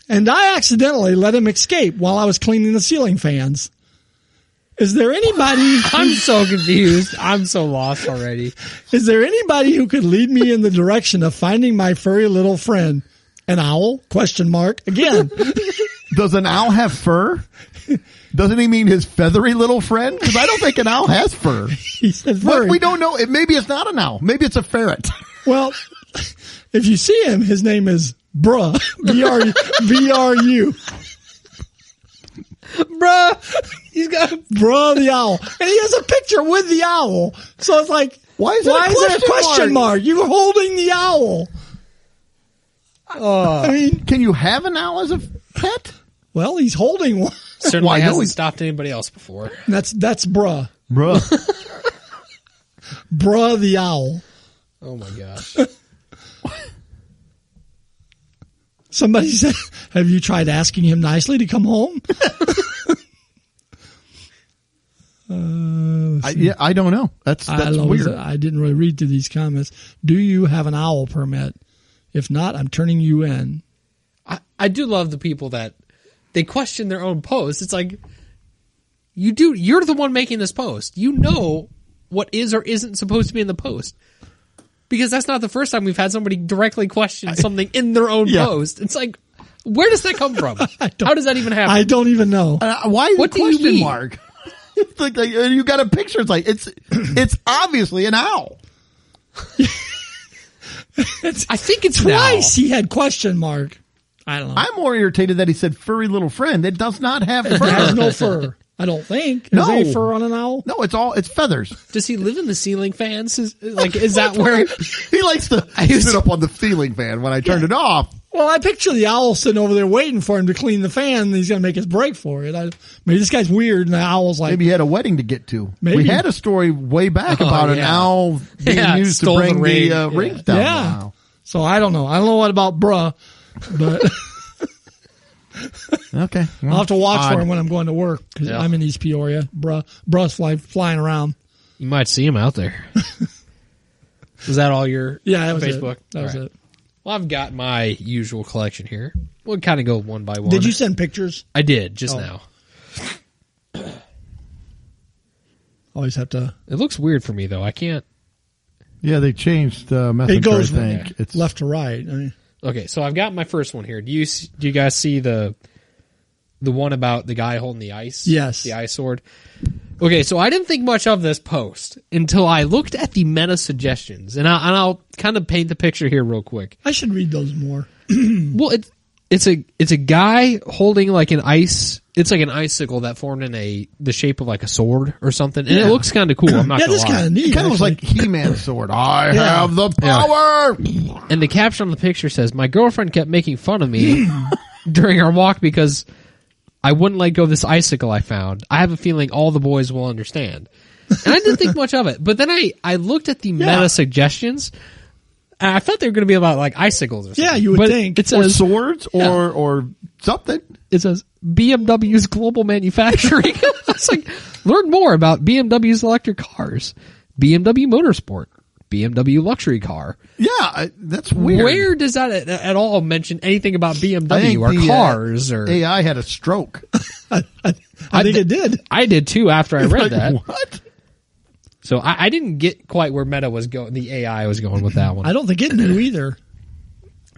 And I accidentally let him escape while I was cleaning the ceiling fans. Is there anybody? I'm so confused. I'm so lost already. Is there anybody who could lead me in the direction of finding my furry little friend? An owl? Question mark. Again. Does an owl have fur? Doesn't he mean his feathery little friend? Because I don't think an owl has fur. He said But furry. we don't know. Maybe it's not an owl. Maybe it's a ferret. Well, if you see him, his name is Bruh. B-R-U. Bruh, he's got Bruh the owl. And he has a picture with the owl. So it's like, Why is it a question mark? You're holding the owl. I mean, Can you have an owl as a pet? well, he's holding one. certainly Why, no, hasn't he's- stopped anybody else before. That's Bruh. Bruh. Bruh the owl. Oh my gosh. Somebody said, have you tried asking him nicely to come home? I don't know. That's weird. I didn't really read through these comments. Do you have an owl permit? If not, I'm turning you in. I do love the people that they question their own post. It's like you're the one making this post. You know what is or isn't supposed to be in the post. Because that's not the first time we've had somebody directly question something in their own post. It's like, where does that come from? How does that even happen? I don't even know. Why What the do you question mean? mark? It's like you got a picture. It's like it's obviously an owl. I think it's Twice he had question mark. I don't know. I'm more irritated that he said furry little friend. It does not have It has fur. no fur. I don't think. No. Is there any fur on an owl? No, it's feathers. Does he live in the ceiling fans? Is that where? He likes to sit up on the ceiling fan when I turned it off. Well, I picture the owl sitting over there waiting for him to clean the fan, and he's going to make his break for it. Maybe this guy's weird, and the owl's like, Maybe he had a wedding to get to. Maybe. We had a story way back about an yeah. owl being Yeah, used to stole the bring ring. the Yeah. rings down. the yeah. aisle. So I don't know. I don't know what about bruh, but Okay. Well, I'll have to watch odd. for him when I'm going to work because Yeah. I'm in East Peoria. Bruh's flying around. You might see him out there. Was that all your Yeah, that was Facebook? it. That was All right. it. Well, I've got my usual collection here. We'll kind of go one by one. Did you send pictures? I did just Oh. now. Always have to. It looks weird for me though. I can't. Yeah, they changed Messenger. It goes I think it's left to right. I mean, Okay, so I've got my first one here. Do you guys see the one about the guy holding the ice? Yes. The ice sword. Okay, so I didn't think much of this post until I looked at the meta suggestions, and I'll kind of paint the picture here real quick. I should read those more. Well, it's a guy holding like an ice. It's like an icicle that formed in the shape of like a sword or something, and it looks kind of cool. I'm not Yeah, gonna this lie. kind of neat. It kind of was actually. like He-Man's sword. I Yeah. have the power. And the caption on the picture says, "My girlfriend kept making fun of me during our walk because I wouldn't let go of this icicle I found. I have a feeling all the boys will understand." And I didn't think much of it, but then I looked at the meta suggestions. And I thought they were going to be about like icicles or something. Yeah, you would But think. It Or says, swords or something. it says BMW's global manufacturing. It's like, learn more about BMW's electric cars, BMW Motorsport, BMW luxury car. Yeah, that's weird. Where does that at all mention anything about I BMW think or the, cars or? AI had a stroke. I think it did. I did too after I read Like, that. What? So I didn't get quite where Meta was going. The AI was going with that one. I don't think it knew either.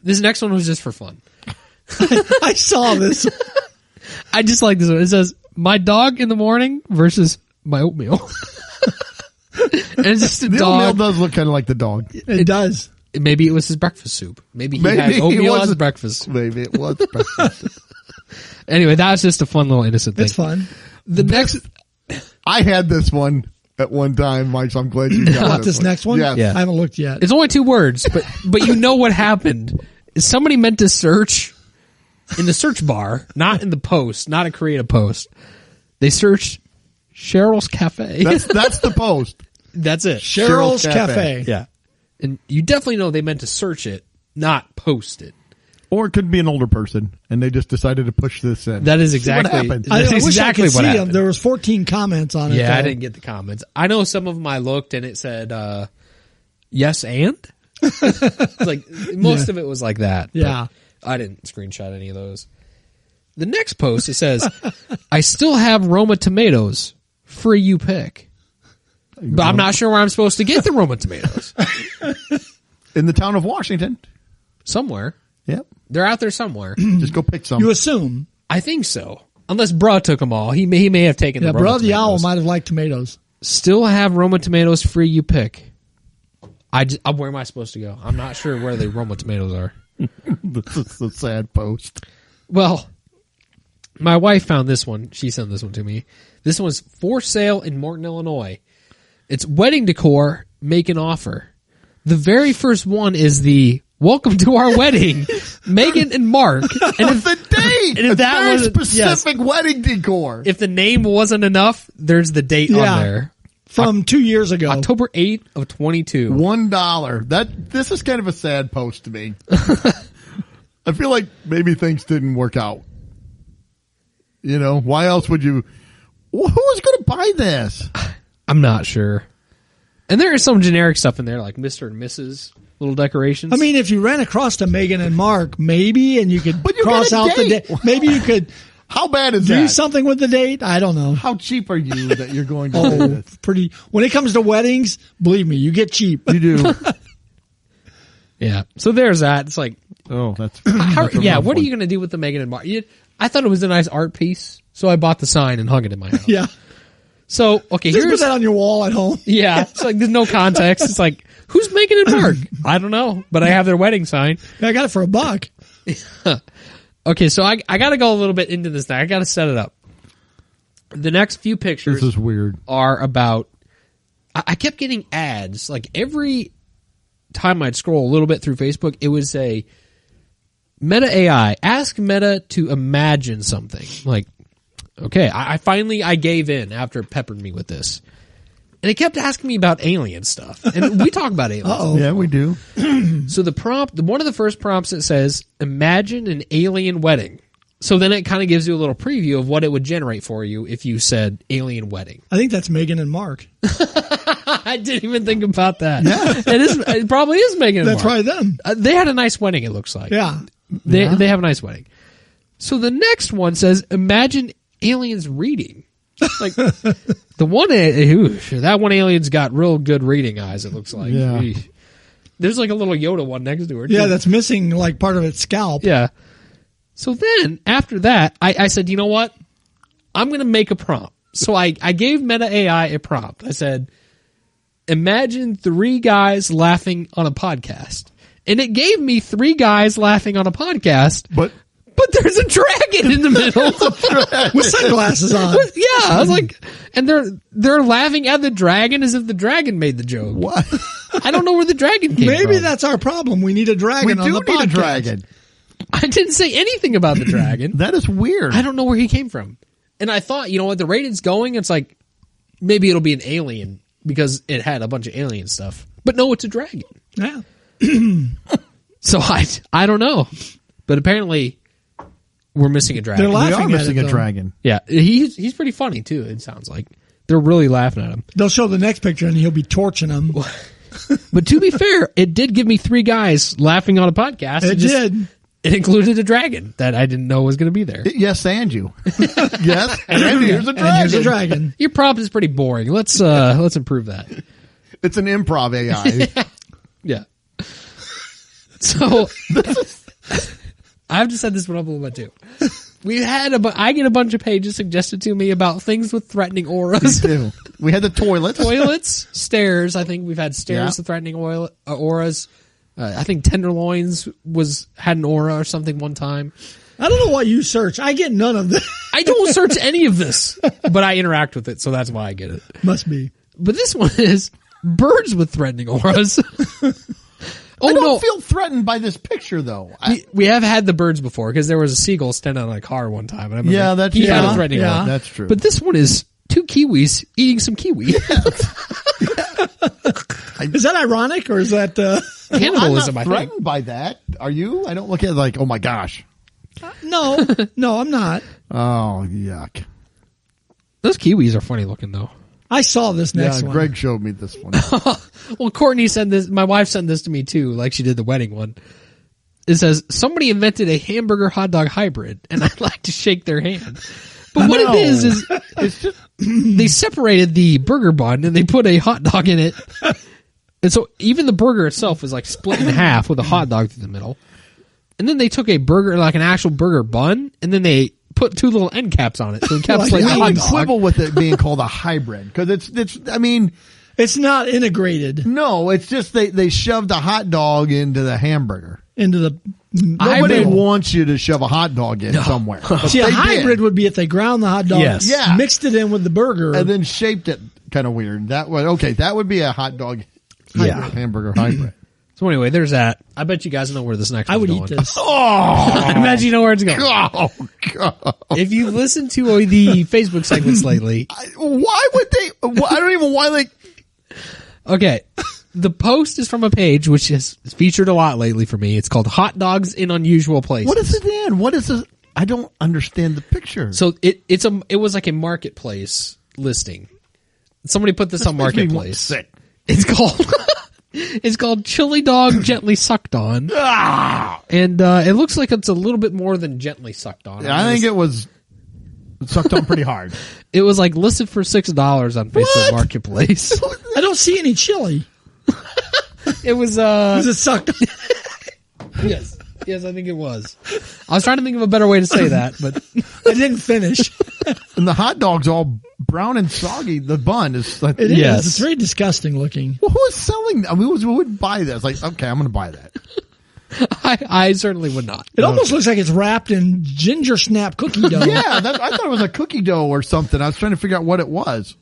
This next one was just for fun. I saw this. I just like this one. It says, "My dog in the morning versus my oatmeal." And it's just a The oatmeal dog. does look kind of like the dog. It does. Maybe it was his breakfast soup. Maybe he Maybe had he oatmeal was- as breakfast. Maybe it was. breakfast. Anyway, that was just a fun little innocent thing. It's fun. The next, I had this one at one time, Mike, so I'm glad you got Not this next one? Yes. Yeah. I haven't looked yet. it's only 2 words, but you know what happened. Somebody meant to search in the search bar, not in the post, not to create a post. They searched Cheryl's Cafe. That's the post. That's it. Cheryl's Cheryl's Cafe. Cafe. Yeah. And you definitely know they meant to search it, not post it. Or it could be an older person, and they just decided to push this in. That is See what exactly. happens. I That's wish exactly I could what see them. happened. There was 14 comments on it. Yeah, I though. didn't get the comments. I know some of them I looked and it said, yes and? It's like, most of it was like that. but Yeah. I didn't screenshot any of those. The next post, it says, I still have Roma tomatoes. Free you pick. But I'm not sure where I'm supposed to get the Roma tomatoes. In the town of Washington. Somewhere. Yep. They're out there somewhere. Just go pick some. You assume. I think so. Unless Bruh took them all. He may have taken Yeah, the Roma Bro the Owl tomatoes. might have liked tomatoes. Still have Roma tomatoes. Free you pick. Where am I supposed to go? I'm not sure where the Roma tomatoes are. This is a sad post. Well, my wife found this one. She sent this one to me. This one's for sale in Morton, Illinois. It's wedding decor. Make an offer. The very first one is the welcome to our wedding, Megan and Mark. And With the date! and if A that very wasn't- specific wedding decor. if the name wasn't enough, there's the date Yeah. on there. From 2 years ago. October 8th of 22. $1. This is kind of a sad post to me. I feel like maybe things didn't work out. You know, why else would you? Who was going to buy this? I'm not sure. And there is some generic stuff in there, like Mr. and Mrs. little decorations. I mean, if you ran across to Megan and Mark, maybe, and you could But you cross got a out the date. date. Maybe you could How bad is do that? something with the date. I don't know. How cheap are you that you're going to do Oh, this? pretty. When it comes to weddings, believe me, you get cheap. You do. yeah. So there's that. It's like, Oh, that's what rough are you going to do with the Megan and Mark? I thought it was a nice art piece, so I bought the sign and hung it in my house. Yeah. So, okay, Just put here's... that on your wall at home. Yeah, it's like there's no context. It's like, who's Megan and Mark? I don't know, but I have their wedding sign. I got it for $1. Okay, so I got to go a little bit into this now. I got to set it up. The next few pictures This is weird. are about... I kept getting ads. Like, every time I'd scroll a little bit through Facebook, it would say, Meta AI, ask Meta to imagine something. Like, okay, I finally gave in after it peppered me with this. And it kept asking me about alien stuff. And we talk about aliens. Uh-oh. Yeah, we do. So the prompt, one of the first prompts, it says, imagine an alien wedding. So then it kind of gives you a little preview of what it would generate for you if you said alien wedding. I think that's Megan and Mark. I didn't even think about that. Yeah. It probably is Megan and That's Mark. probably them. They had a nice wedding, it looks like. Yeah. They have a nice wedding. So the next one says, imagine aliens reading. Like, the one, that one alien's got real good reading eyes, it looks like. Yeah. Eesh. There's like a little Yoda one next to her. Yeah, too. that's missing like part of its scalp. Yeah. So then, after that, I said, you know what? I'm going to make a prompt. So I gave Meta AI a prompt. I said, imagine 3 guys laughing on a podcast. And it gave me 3 guys laughing on a podcast. But But there's a dragon in the middle. With sunglasses on. Yeah, I was like, and they're laughing at the dragon as if the dragon made the joke. what? I don't know where the dragon came Maybe from. that's our problem. We need a dragon We on do the need podcast. a dragon. I didn't say anything about the dragon. That is weird. I don't know where he came from. And I thought, you know what, the rated's going, it's like, maybe it'll be an alien because it had a bunch of alien stuff. But no, it's a dragon. Yeah. So I don't know. But apparently, we're missing a dragon. They're We laughing are at missing it, a though. dragon. Yeah, he's pretty funny too, it sounds like. They're really laughing at him. They'll show the next picture and he'll be torching them. But to be fair, it did give me 3 guys laughing on a podcast. It did. It included a dragon that I didn't know was going to be there. Yes, and you. Yes, and here's a dragon. And here's a dragon. Your prompt is pretty boring. Let's improve that. It's an improv AI. Yeah. So I have to set this one up a little bit too. I get a bunch of pages suggested to me about things with threatening auras. too. We had the toilets. Toilets, stairs. I think we've had stairs with threatening auras. I think tenderloins had an aura or something one time. I don't know what you search. I get none of this. I don't search any of this, but I interact with it, so that's why I get it. Must be. But this one is birds with threatening auras. I don't feel threatened by this picture, though. We have had the birds before because there was a seagull standing on a car one time. And I remember Yeah, that's he had true. a threatening Yeah. aura. That's true. But this one is 2 kiwis eating some kiwi. Is that ironic or is that I'm Cannibalism, not I think. threatened by that. Are you? I don't look at it like, oh my gosh. No, I'm not. Oh, yuck. Those kiwis are funny looking though. I saw this next one. Greg showed me this one. Well, Courtney sent this. My wife sent this to me too, like she did the wedding one. It says somebody invented a hamburger hot dog hybrid, and I'd like to shake their hand. But what it is it's just they separated the burger bun and they put a hot dog in it, and so even the burger itself is like split in half with a hot dog through the middle. And then they took a burger, like an actual burger bun, and then they put two little end caps on it, so it kept like a I hot would dog. quibble with it being called a hybrid because it's. I mean, It's not integrated no, it's just they shoved a hot dog into the hamburger. into the. Nobody Hybrid. wants you to shove a hot dog in somewhere. But See, a they hybrid did, would be if they ground the hot dog, Yes. Yeah. mixed it in with the burger, and then shaped it kind of weird. That would be a hot dog. Yeah. Hamburger hybrid. So anyway, there's that. I bet you guys know where this next I one's would going. eat this. I bet you know where it's going. Oh God! If you listen to the Facebook segments lately, Why would they? I don't even why they. okay, the post is from a page which has featured a lot lately for me. It's called "Hot Dogs in Unusual Places." What is it in? What is this? I don't understand the picture. So it was like a marketplace listing. Somebody put this on Makes me marketplace. sick. It's called Chili Dog Gently Sucked On, and it looks like it's a little bit more than gently sucked on. Yeah, I think it was sucked on pretty hard. It was like listed for $6 on Facebook What? Marketplace. I don't see any chili. It was Is it sucked? yes, I think it was. I was trying to think of a better way to say that, but I didn't finish. And the hot dog's all brown and soggy. The bun is like, It is. Yes. It's very disgusting looking. well, who is selling? I mean, who would buy this? Like, okay, I'm going to buy that. I certainly would not. It almost looks like it's wrapped in ginger snap cookie dough. Yeah, I thought it was a cookie dough or something. I was trying to figure out what it was.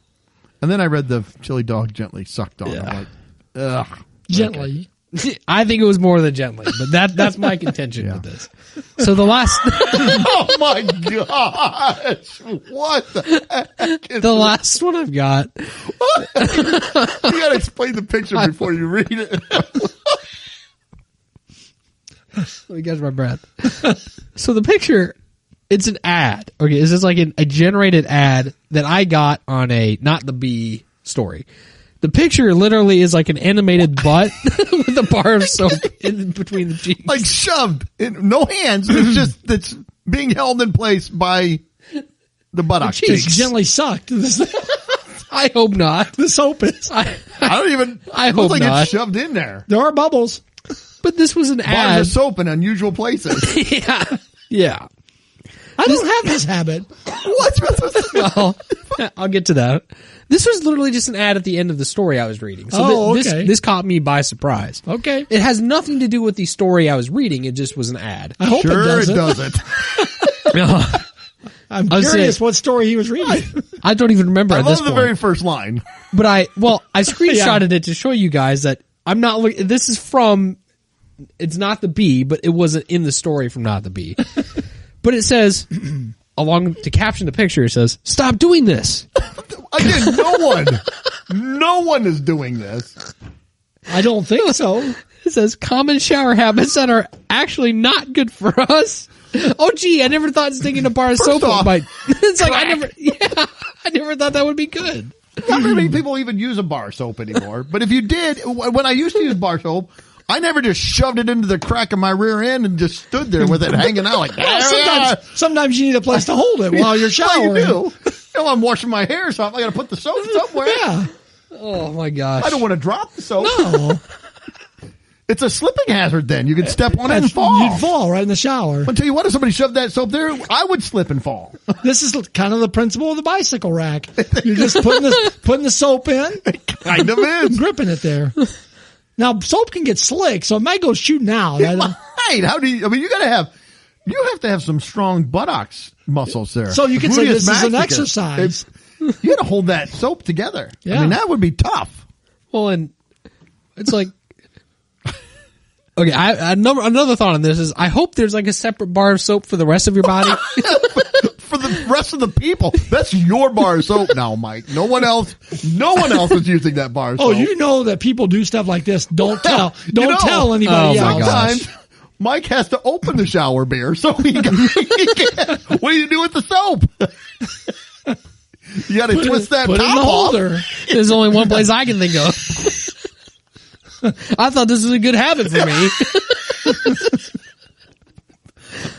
And then I read the chili dog gently sucked on. Yeah. I'm like, ugh. Gently. I think it was more than gently, but that's my contention with this. So the last Oh my gosh. What the heck is the last one I've got. You got to explain the picture before you read it. Let me catch my breath. So the picture, it's an ad. Okay, this is like a generated ad that I got on a Not the Bee story. The picture literally is like an animated butt with a bar of soap in between the cheeks. Like shoved. No hands. It's being held in place by the buttock It's cheeks. gently sucked. I hope not. The soap is. I don't even. I it hope looks like not. it's shoved in there. There are bubbles. But this was an Bars ad. of soap in unusual places. Yeah. I don't have this habit. What? Well, I'll get to that. This was literally just an ad at the end of the story I was reading. So Oh, this okay. this caught me by surprise. Okay. It has nothing to do with the story I was reading. It just was an ad. I hope Sure, it it doesn't. doesn't. I'm I was curious saying- what story he was reading. I don't even remember I at love this the point. very first line. But I screenshotted it to show you guys that I'm not looking. This is from. It's Not the Bee, but it wasn't in the story from Not the Bee. But it says, along to caption the picture, it says, "Stop doing this." Again, no one is doing this. I don't think so. It says common shower habits that are actually not good for us. Oh gee, I never thought sticking a bar of soap off, on my. It's like I never thought that would be good. Not very many people even use a bar soap anymore. But if you did, when I used to use bar soap, I never just shoved it into the crack of my rear end and just stood there with it hanging out like that. Sometimes you need a place to hold it while you're showering. You do. I'm washing my hair, so I got to put the soap somewhere. Yeah. Oh my gosh! I don't want to drop the soap. No. It's a slipping hazard then. You could step on it and fall. You'd fall right in the shower. I'll tell you what, if somebody shoved that soap there, I would slip and fall. This is kind of the principle of the bicycle rack. You're just putting the soap in, Kind of is. gripping it there. Now, soap can get slick, so it might go shooting out. Right. How do you, I mean, you have to have some strong buttocks muscles there. So you could say Gluteus this is an maximus. exercise. You got to hold that soap together. I Yeah. mean, that would be tough. Well, and it's like, okay, another thought on this is I hope there's like a separate bar of soap for the rest of your body. For the rest of the people, that's your bar of soap now, Mike. No one else is using that bar of Oh, soap. you know that people do stuff like this. Don't tell. You Don't know. tell anybody Oh, my else. God. Sometimes Mike has to open the shower beer, so he can, what do you do with the soap? You got to twist that Put it in the top off. holder. There's only one place I can think of. I thought this was a good habit for me.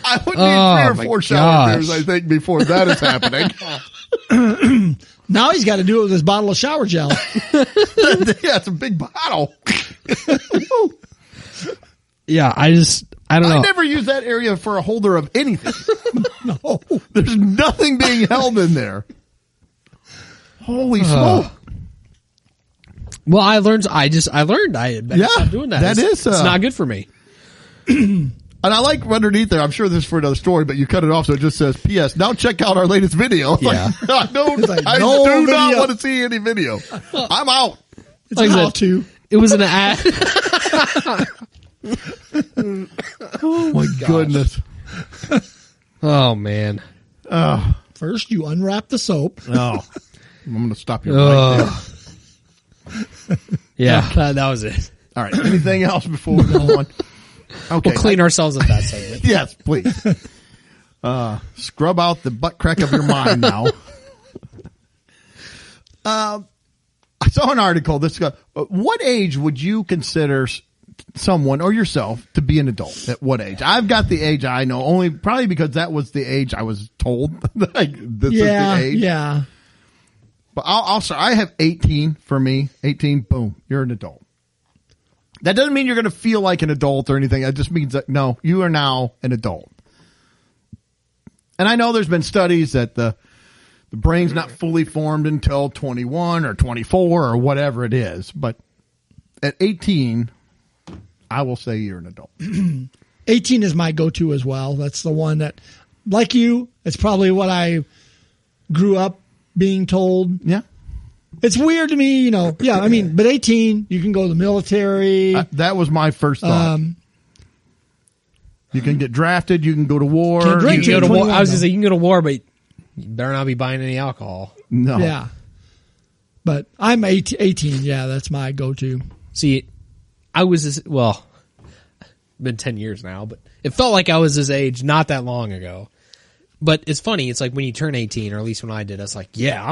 I would need Oh, 3 or my 4 shower beers, gosh. I think, before that is happening. Now he's got to do it with his bottle of shower gel. Yeah, it's a big bottle. Yeah, I don't know. I never use that area for a holder of anything. No. There's nothing being held in there. Holy smoke. Well, I learned. I better Yeah, stop doing that. that It's is, not good for me. And I like underneath there, I'm sure this is for another story, but you cut it off so it just says, P.S. Now check out our latest video. It's Yeah. like, I no do not video. want to see any video. I'm out. It's Like I how said, to. It was an ad. Oh my goodness. Oh man. First, you unwrap the soap. Oh, I'm going to stop you right there. Yeah, that was it. All right. Anything else before we go on? Okay. We'll clean ourselves at that segment. Yes, please. Scrub out the butt crack of your mind now. I saw an article. What age would you consider someone or yourself to be an adult? At what age? I've got the age I know only probably because that was the age I was told. Like, this is the age. Yeah. But I'll say I have 18 for me. 18, boom, you're an adult. That doesn't mean you're going to feel like an adult or anything. It just means that, no, you are now an adult. And I know there's been studies that the brain's not fully formed until 21 or 24 or whatever it is. But at 18, I will say you're an adult. 18 is my go-to as well. That's the one that, like you, it's probably what I grew up being told. Yeah. It's weird to me, you know. Yeah, I mean, but 18, you can go to the military. That was my first thought. You can get drafted. You can go to war. Can't drink. You can go to war. 21, I was gonna though. say you can go to war, but you better not be buying any alcohol. No. Yeah. But I'm 18. Yeah, that's my go-to. See, I was been 10 years now, but it felt like I was this age not that long ago. But it's funny. It's like when you turn 18, or at least when I did, I was like, yeah,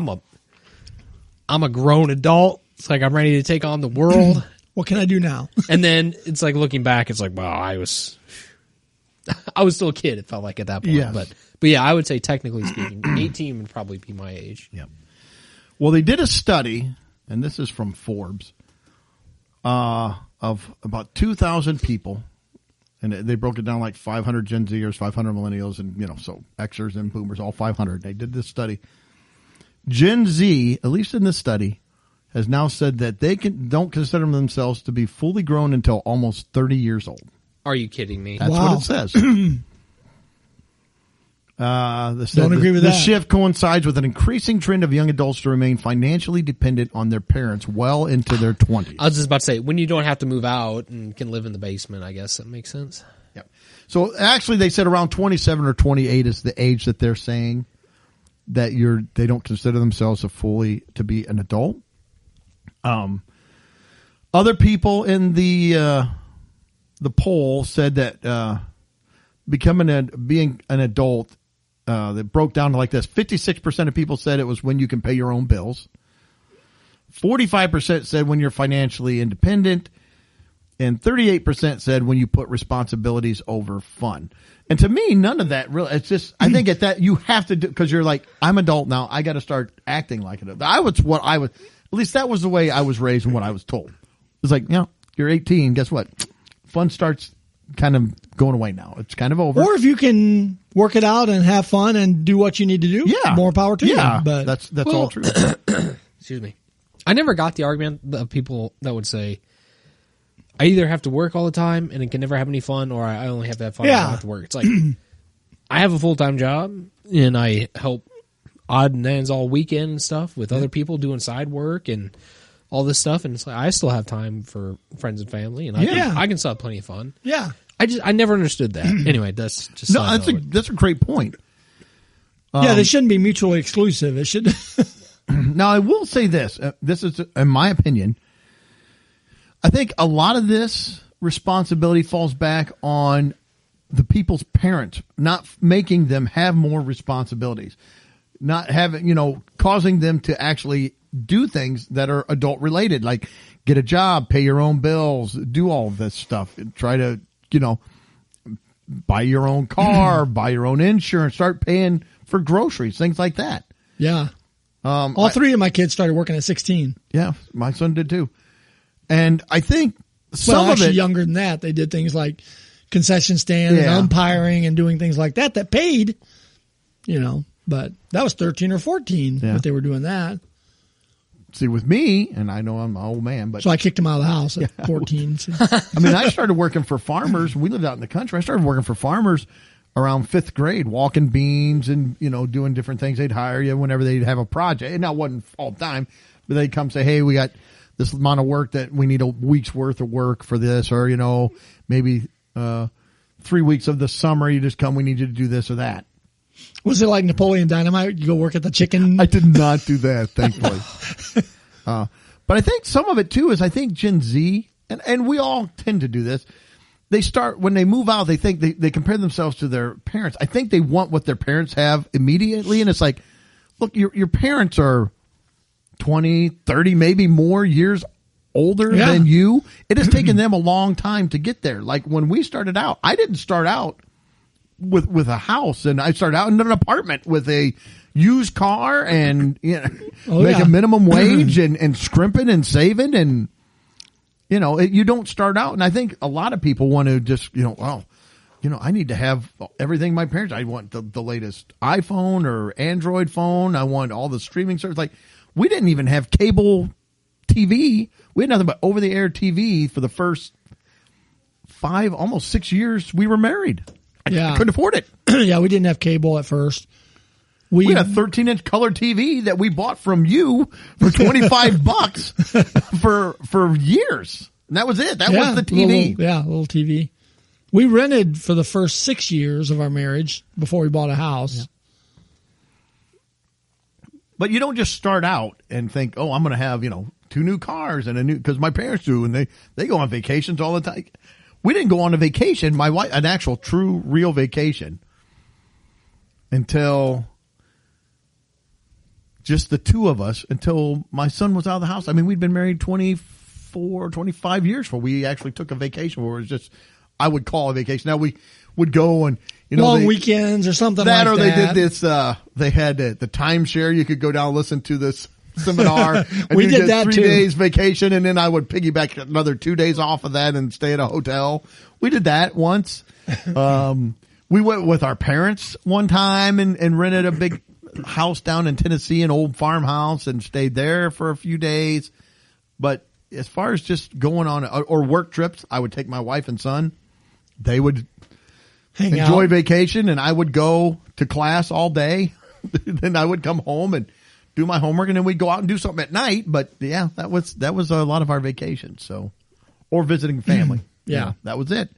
I'm a grown adult. It's like I'm ready to take on the world. What can I do now? And then it's like looking back, it's like, wow, I was still a kid. It felt like at that point. Yes. But yeah, I would say technically speaking, 18 would probably be my age. Yep. Well, they did a study, and this is from Forbes, of about 2,000 people, and they broke it down like 500 Gen Zers, 500 millennials, and so Xers and Boomers, all 500. They did this study. Gen Z, at least in this study, has now said that they don't consider themselves to be fully grown until almost 30 years old. Are you kidding me? That's Wow. what it says. Don't agree with the that. shift coincides with an increasing trend of young adults to remain financially dependent on their parents well into their 20s. I was just about to say, when you don't have to move out and can live in the basement, I guess that makes sense. Yep. So actually, they said around 27 or 28 is the age that they're saying that they don't consider themselves to be an adult. Other people in the poll said that being an adult, that broke down to like this: 56% of people said it was when you can pay your own bills. 45% said when you're financially independent, and 38% said when you put responsibilities over fun. And to me, none of that really. It's just I think at that you have to do because you're like, I'm adult now. I got to start acting like it. At least that was the way I was raised and what I was told. It's like, you're 18. Guess what? Fun starts kind of going away now. It's kind of over. Or if you can work it out and have fun and do what you need to do, more power to you. But that's all true. Excuse me. I never got the argument of people that would say, I either have to work all the time and it can never have any fun, or I only have to have fun and I don't have to work. It's like, I have a full-time job and I help odd and ends all weekend and stuff with other people doing side work and all this stuff. And it's like, I still have time for friends and family, and I can still have plenty of fun. yeah. I never understood that. Anyway, that's just That's a great point. Yeah, they shouldn't be mutually exclusive. It should. Now, I will say this. This is, in my opinion, I think a lot of this responsibility falls back on the people's parents, not making them have more responsibilities, not having, causing them to actually do things that are adult related, like get a job, pay your own bills, do all of this stuff, and try to, buy your own car, buy your own insurance, start paying for groceries, things like that. Yeah. All three of my kids started working at 16. Yeah, my son did too. And I think Well, actually younger than that. They did things like concession stand and umpiring and doing things like that paid, but that was 13 or 14 that they were doing that. See, with me, and I know I'm an old man, but so I kicked him out of the house at 14. So. I mean, I started working for farmers. We lived out in the country. I started working for farmers around 5th grade, walking beans and, doing different things. They'd hire you whenever they'd have a project. And that wasn't all the time, but they'd come say, hey, we got this amount of work that we need a week's worth of work for this, or, maybe 3 weeks of the summer, you just come, we need you to do this or that. Was it like Napoleon Dynamite? You go work at the chicken? I did not do that, thankfully. But I think some of it too is I think Gen Z, and we all tend to do this. They start, when they move out, they think they compare themselves to their parents. I think they want what their parents have immediately. And it's like, look, your parents are 20, 30, maybe more years older than you. It has taken them a long time to get there. Like when we started out, I didn't start out with a house, and I started out in an apartment with a used car and make a minimum wage and scrimping and saving, and you don't start out. And I think a lot of people want to just I need to have everything my parents. I want the latest iPhone or Android phone. I want all the streaming service. Like we didn't even have cable TV. We had nothing but over the air TV for the first 5, almost 6 years we were married. I couldn't afford it. Yeah, we didn't have cable at first. We had a 13-inch color TV that we bought from you for $25 for years. And that was it. That was the TV. Little TV. We rented for the first 6 years of our marriage before we bought a house. Yeah. But you don't just start out and think, oh, I'm going to have, 2 new cars and because my parents do, and they go on vacations all the time. We didn't go on a vacation, my wife, an actual true real vacation, until just the two of us, until my son was out of the house. I mean, we'd been married 24, 25 years before we actually took a vacation where it was just, I would call a vacation. Now we would go and, long weekends or something like that. Or they did this, they had the timeshare. You could go down and listen to this seminar. And we did that 3 too. days vacation, and then I would piggyback another 2 days off of that and stay at a hotel. We did that once. We went with our parents one time and rented a big house down in Tennessee, an old farmhouse, and stayed there for a few days. But as far as just going on or work trips, I would take my wife and son. They would enjoy vacation, and I would go to class all day. Then I would come home and do my homework, and then we'd go out and do something at night. But yeah, that was a lot of our vacations. So, or visiting family. That was it.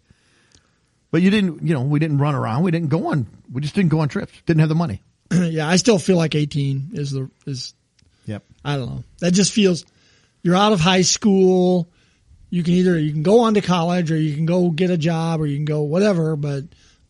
But you didn't, we didn't run around. We just didn't go on trips. Didn't have the money. Yeah. I still feel like 18 is yep. I don't know. That just feels you're out of high school. You can go on to college, or you can go get a job, or you can go whatever, but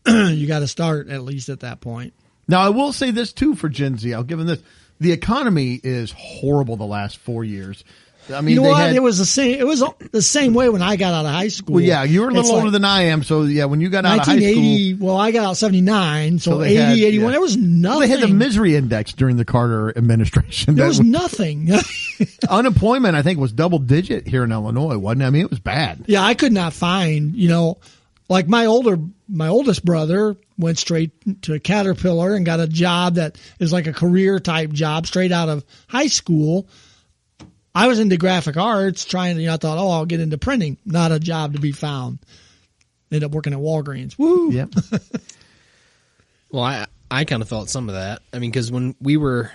you got to start at least at that point. Now, I will say this too for Gen Z. I'll give them this. The economy is horrible the last 4 years. I mean, it was the same. It was the same way when I got out of high school. Well, yeah, you were a little older than I am. So yeah, when you got out of high school, well, I got out 79. So 80, 81. There was nothing. Well, they had the misery index during the Carter administration. There was nothing. Unemployment, I think, was double digit here in Illinois, wasn't it? I mean, it was bad. Yeah, I could not find, like my oldest brother went straight to Caterpillar and got a job that is like a career type job straight out of high school. I was into graphic arts I thought, I'll get into printing. Not a job to be found. Ended up working at Walgreens. Woo! Yep. Well, I kind of felt some of that. I mean, because when we were,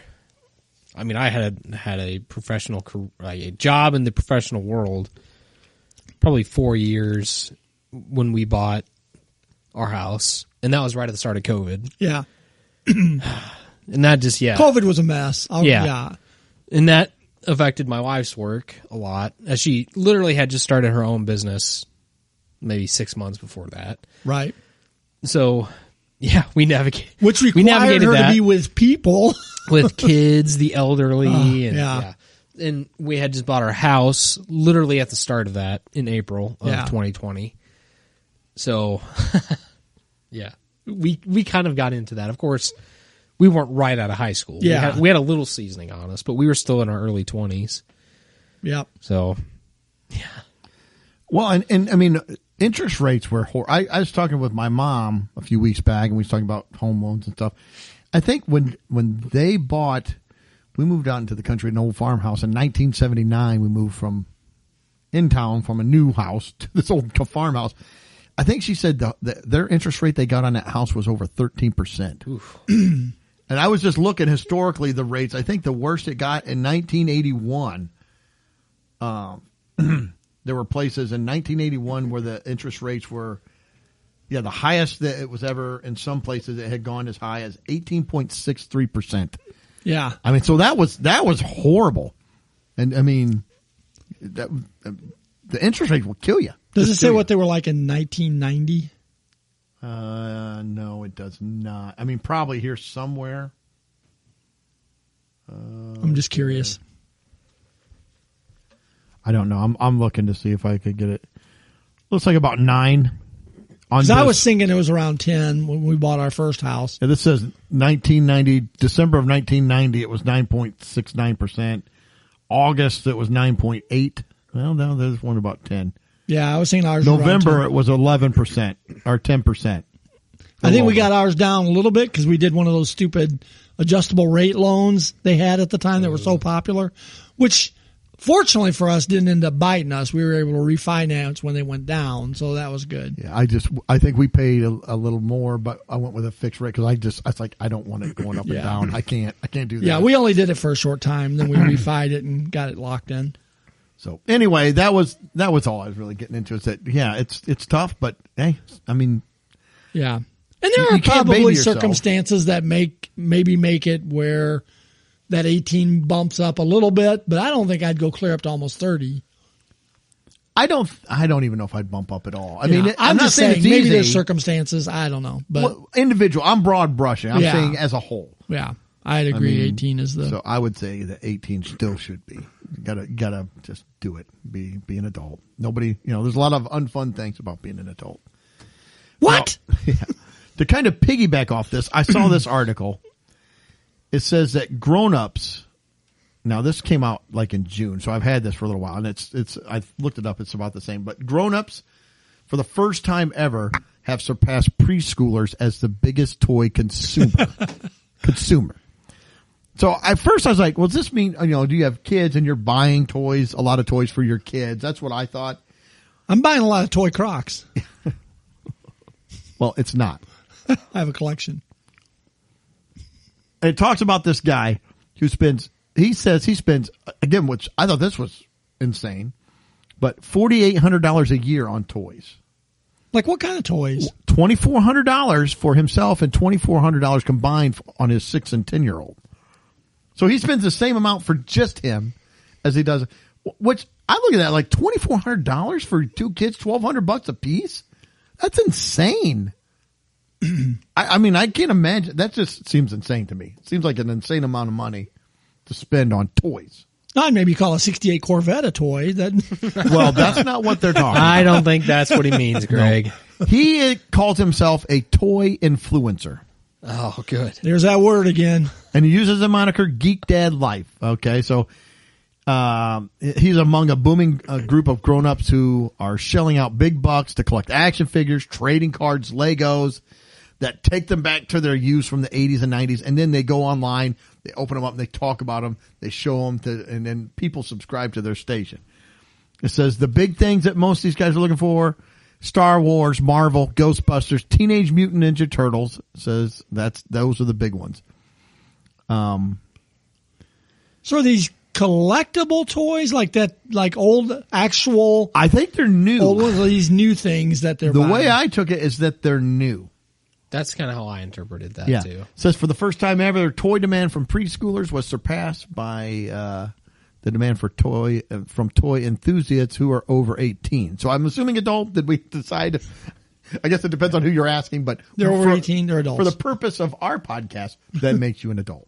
I had a professional a job in the professional world, probably 4 years when we bought our house, and that was right at the start of COVID. Yeah. And that just, COVID was a mess. Yeah. And that affected my wife's work a lot, as she literally had just started her own business maybe 6 months before that. Right. So, yeah, we navigate. Which we required navigated her that to be with people. with kids, the elderly, and yeah. And we had just bought our house literally at the start of that in April of 2020. So, yeah, we kind of got into that. Of course, we weren't right out of high school. Yeah. We had a little seasoning on us, but we were still in our early 20s. Yep. So, Well, and I mean, interest rates were I was talking with my mom a few weeks back, and we was talking about home loans and stuff. I think when they bought, we moved out into the country in an old farmhouse in 1979. We moved from in town from a new house to this old farmhouse. I think she said their interest rate they got on that house was over 13%. And I was just looking historically the rates. I think the worst it got in 1981. There were places in 1981 where the interest rates were, the highest that it was ever. In some places, it had gone as high as 18.63%. Yeah. I mean, so that was horrible, and I mean, the interest rate will kill you. Does it say what they were like in 1990? No, it does not. I mean, probably here somewhere. I'm just curious. I don't know. I'm looking to see if I could get it. Looks like about 9. Because I was thinking it was around 10 when we bought our first house. Yeah, this says 1990, December of 1990, it was 9.69%. August, it was 9.8. Well, no, there's one about 10. Yeah, I was thinking ours was November, around it was 11% or 10%. I think we got ours down a little bit because we did one of those stupid adjustable rate loans they had at the time that were so popular, which fortunately for us didn't end up biting us. We were able to refinance when they went down, so that was good. Yeah, I think we paid a little more, but I went with a fixed rate because I was like, I don't want it going up and down. I can't do that. Yeah, we only did it for a short time, then we refied it and got it locked in. So anyway, that was all I was really getting into. Is that it's tough, but hey, I mean, yeah. And there are probably circumstances that maybe make it where that 18 bumps up a little bit, but I don't think I'd go clear up to almost 30. I don't even know if I'd bump up at all. I mean, I'm not just saying it's maybe easy. there's circumstances. I don't know, but individual. I'm broad brushing. I'm saying as a whole. Yeah, I'd agree. 18 is the. So I would say that 18 still should be. You gotta just do it. Be an adult. Nobody, there's a lot of unfun things about being an adult. What? Now, to kind of piggyback off this, I saw this article. It says that grown-ups, now this came out like in June, so I've had this for a little while, and it's I've looked it up, it's about the same, but grown-ups, for the first time ever, have surpassed preschoolers as the biggest toy consumer. So at first I was like, well, does this mean, do you have kids and you're buying toys, a lot of toys for your kids? That's what I thought. I'm buying a lot of toy Crocs. Well, it's not. I have a collection. And it talks about this guy who he says he spends, again, which I thought this was insane, but $4,800 a year on toys. Like what kind of toys? $2,400 for himself and $2,400 combined on his 6 and 10-year-old. So he spends the same amount for just him as he does, which I look at that like $2,400 for 2 kids, $1,200 a piece. That's insane. I mean, I can't imagine. That just seems insane to me. It seems like an insane amount of money to spend on toys. I'd maybe call a 68 Corvette a toy. Well, that's not what they're talking about. I don't think that's what he means, Greg. No. He calls himself a toy influencer. Oh, good. There's that word again. And he uses the moniker Geek Dad Life. Okay, so he's among a booming group of grown-ups who are shelling out big bucks to collect action figures, trading cards, Legos that take them back to their use from the 80s and 90s. And then they go online, they open them up, and they talk about them, they show them, and then people subscribe to their station. It says the big things that most of these guys are looking for: Star Wars, Marvel, Ghostbusters, Teenage Mutant Ninja Turtles. It says those are the big ones. So are these collectible toys like that, like old actual? I think they're new. Old ones, are these new things that they're buying? The way I took it is that they're new. That's kind of how I interpreted that too. It says for the first time ever, toy demand from preschoolers was surpassed by the demand for from toy enthusiasts who are over 18. So I'm assuming adult. Did we decide? I guess it depends on who you're asking, but They're over 18, they're adults. For the purpose of our podcast, that makes you an adult.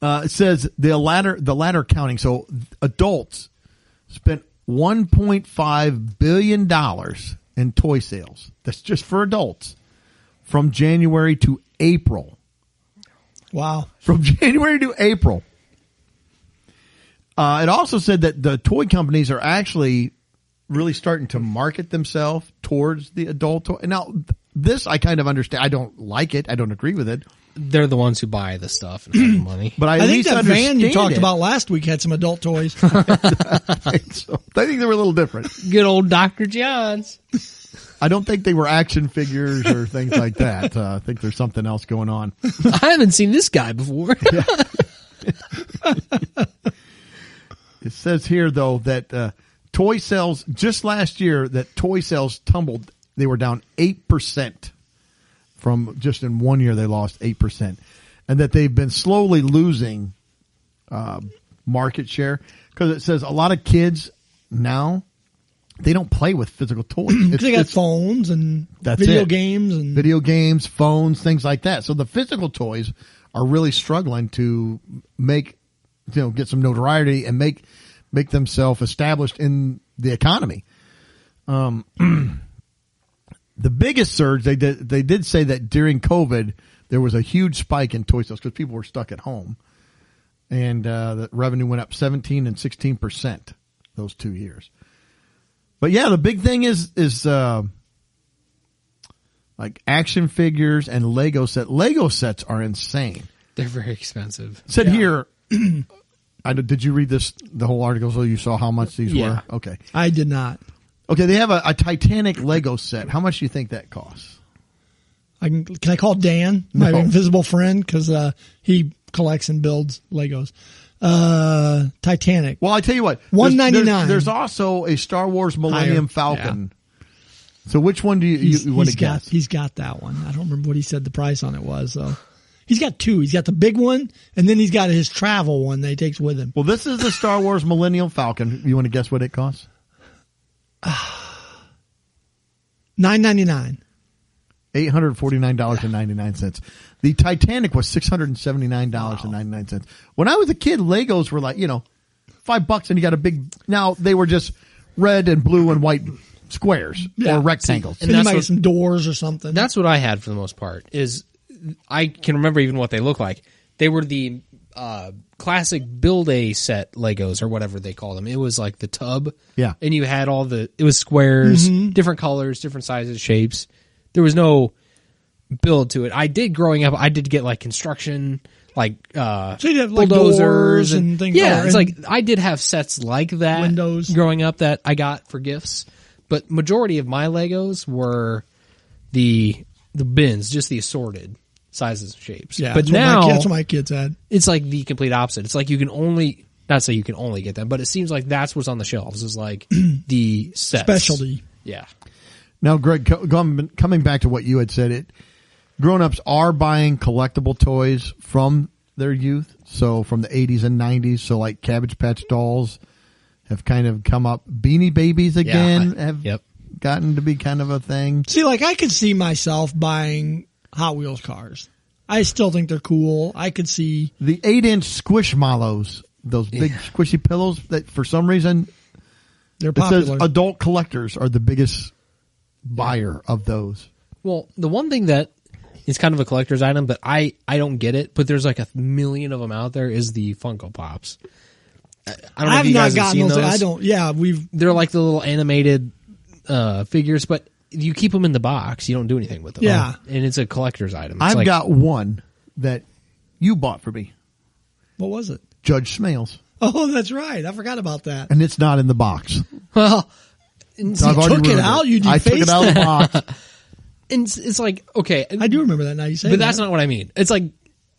It says the latter counting. So adults spent $1.5 billion in toy sales. That's just for adults from January to April. Wow. From January to April. It also said that the toy companies are actually really starting to market themselves towards the adult toy. Now, this I kind of understand. I don't like it. I don't agree with it. They're the ones who buy the stuff and have the money. But I at think least that van you understand talked it. about last week had some adult toys. So, I think they were a little different. Good old Dr. John's. I don't think they were action figures or things like that. I think there's something else going on. I haven't seen this guy before. It says here, though, that toy sales, just last year, that toy sales tumbled. They were down 8%. From just in 1 year, they lost 8%. And that they've been slowly losing market share. Because it says a lot of kids now, they don't play with physical toys. They got phones and That's video it. games and Video games, phones, things like that. So the physical toys are really struggling to make, get some notoriety and make themselves established in the economy. The biggest surge they did say that during COVID there was a huge spike in toy sales because people were stuck at home, and the revenue went up 17% and 16% those 2 years. But yeah, the big thing is like action figures and Lego set. Lego sets are insane. They're very expensive. It said here, did you read the whole article so you saw how much these Yeah. were? Okay. I did not. Okay, they have a Titanic Lego set. How much do you think that costs? Can I call Dan, my No. invisible friend, because he collects and builds Legos. Titanic. Well, I tell you what. $199. There's also a Star Wars Millennium Higher. Falcon. So which one do you want to guess? He's got that one. I don't remember what he said the price on it was. So he's got two. He's got the big one, and then he's got his travel one that he takes with him. Well, this is the Star Wars Millennium Falcon. You want to guess what it costs? $9.99. $849.99. The Titanic was $679.99. When I was a kid, Legos were like, $5 and you got a big, now they were just red and blue and white squares Yeah. or rectangles. And you might get some doors or something. That's what I had for the most part. Is I can remember even what they look like. They were the classic Build-A set Legos or whatever they call them. It was like the tub. Yeah. And you had it was squares, different colors, different sizes, shapes. There was no build to it. I did growing up, I did get like construction, like so you'd have like bulldozers doors and things. Yeah, it's and like I did have sets like that windows growing up that I got for gifts. But majority of my Legos were the bins, just the assorted sizes and shapes. Yeah, but that's what my kids had. it's like the complete opposite. It's like you can only, not say you can only get them, but it seems like that's what's on the shelves is like the sets. Specialty. Yeah. Now, Greg, coming back to what you had said, grown-ups are buying collectible toys from their youth, so from the 80s and 90s, so like Cabbage Patch dolls have kind of come up. Beanie Babies again have gotten to be kind of a thing. See, like I could see myself buying Hot Wheels cars. I still think they're cool. I could see The 8-inch Squishmallows, those big squishy pillows that for some reason they're it says popular. adult collectors are the biggest buyer of those. Well, the one thing that is kind of a collector's item, but I don't get it, but there's like 1 million of them out there, is the Funko Pops. I don't know I've if you not guys have gotten seen those. those. I don't. Yeah, They're like the little animated figures, but you keep them in the box. You don't do anything with them. Yeah. And it's a collector's item. It's I've like, got one that you bought for me, What was it? Judge Smales, Oh, that's right. I forgot about that. and it's not in the box. well, So I've already took it ruined out? You I took it defaced out of the box. and it's like, okay. I do remember that now. You say, But that's not what I mean. It's like,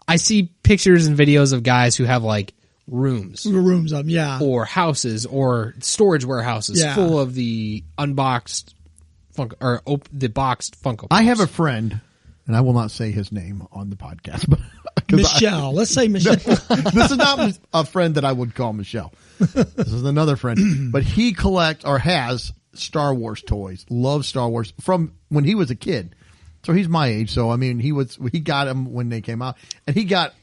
I see pictures and videos of guys who have like rooms the rooms up. Yeah, or houses or storage warehouses Yeah. full of the unboxed Funko, or the boxed Funko Pops. I have a friend, and I will not say his name on the podcast, but 'cause Michelle. Let's say Michelle. this is not a friend that I would call Michelle. This is another friend, but he collects or has Star Wars toys. Loves Star Wars from when he was a kid. So he's my age. So I mean, he got them when they came out, and he got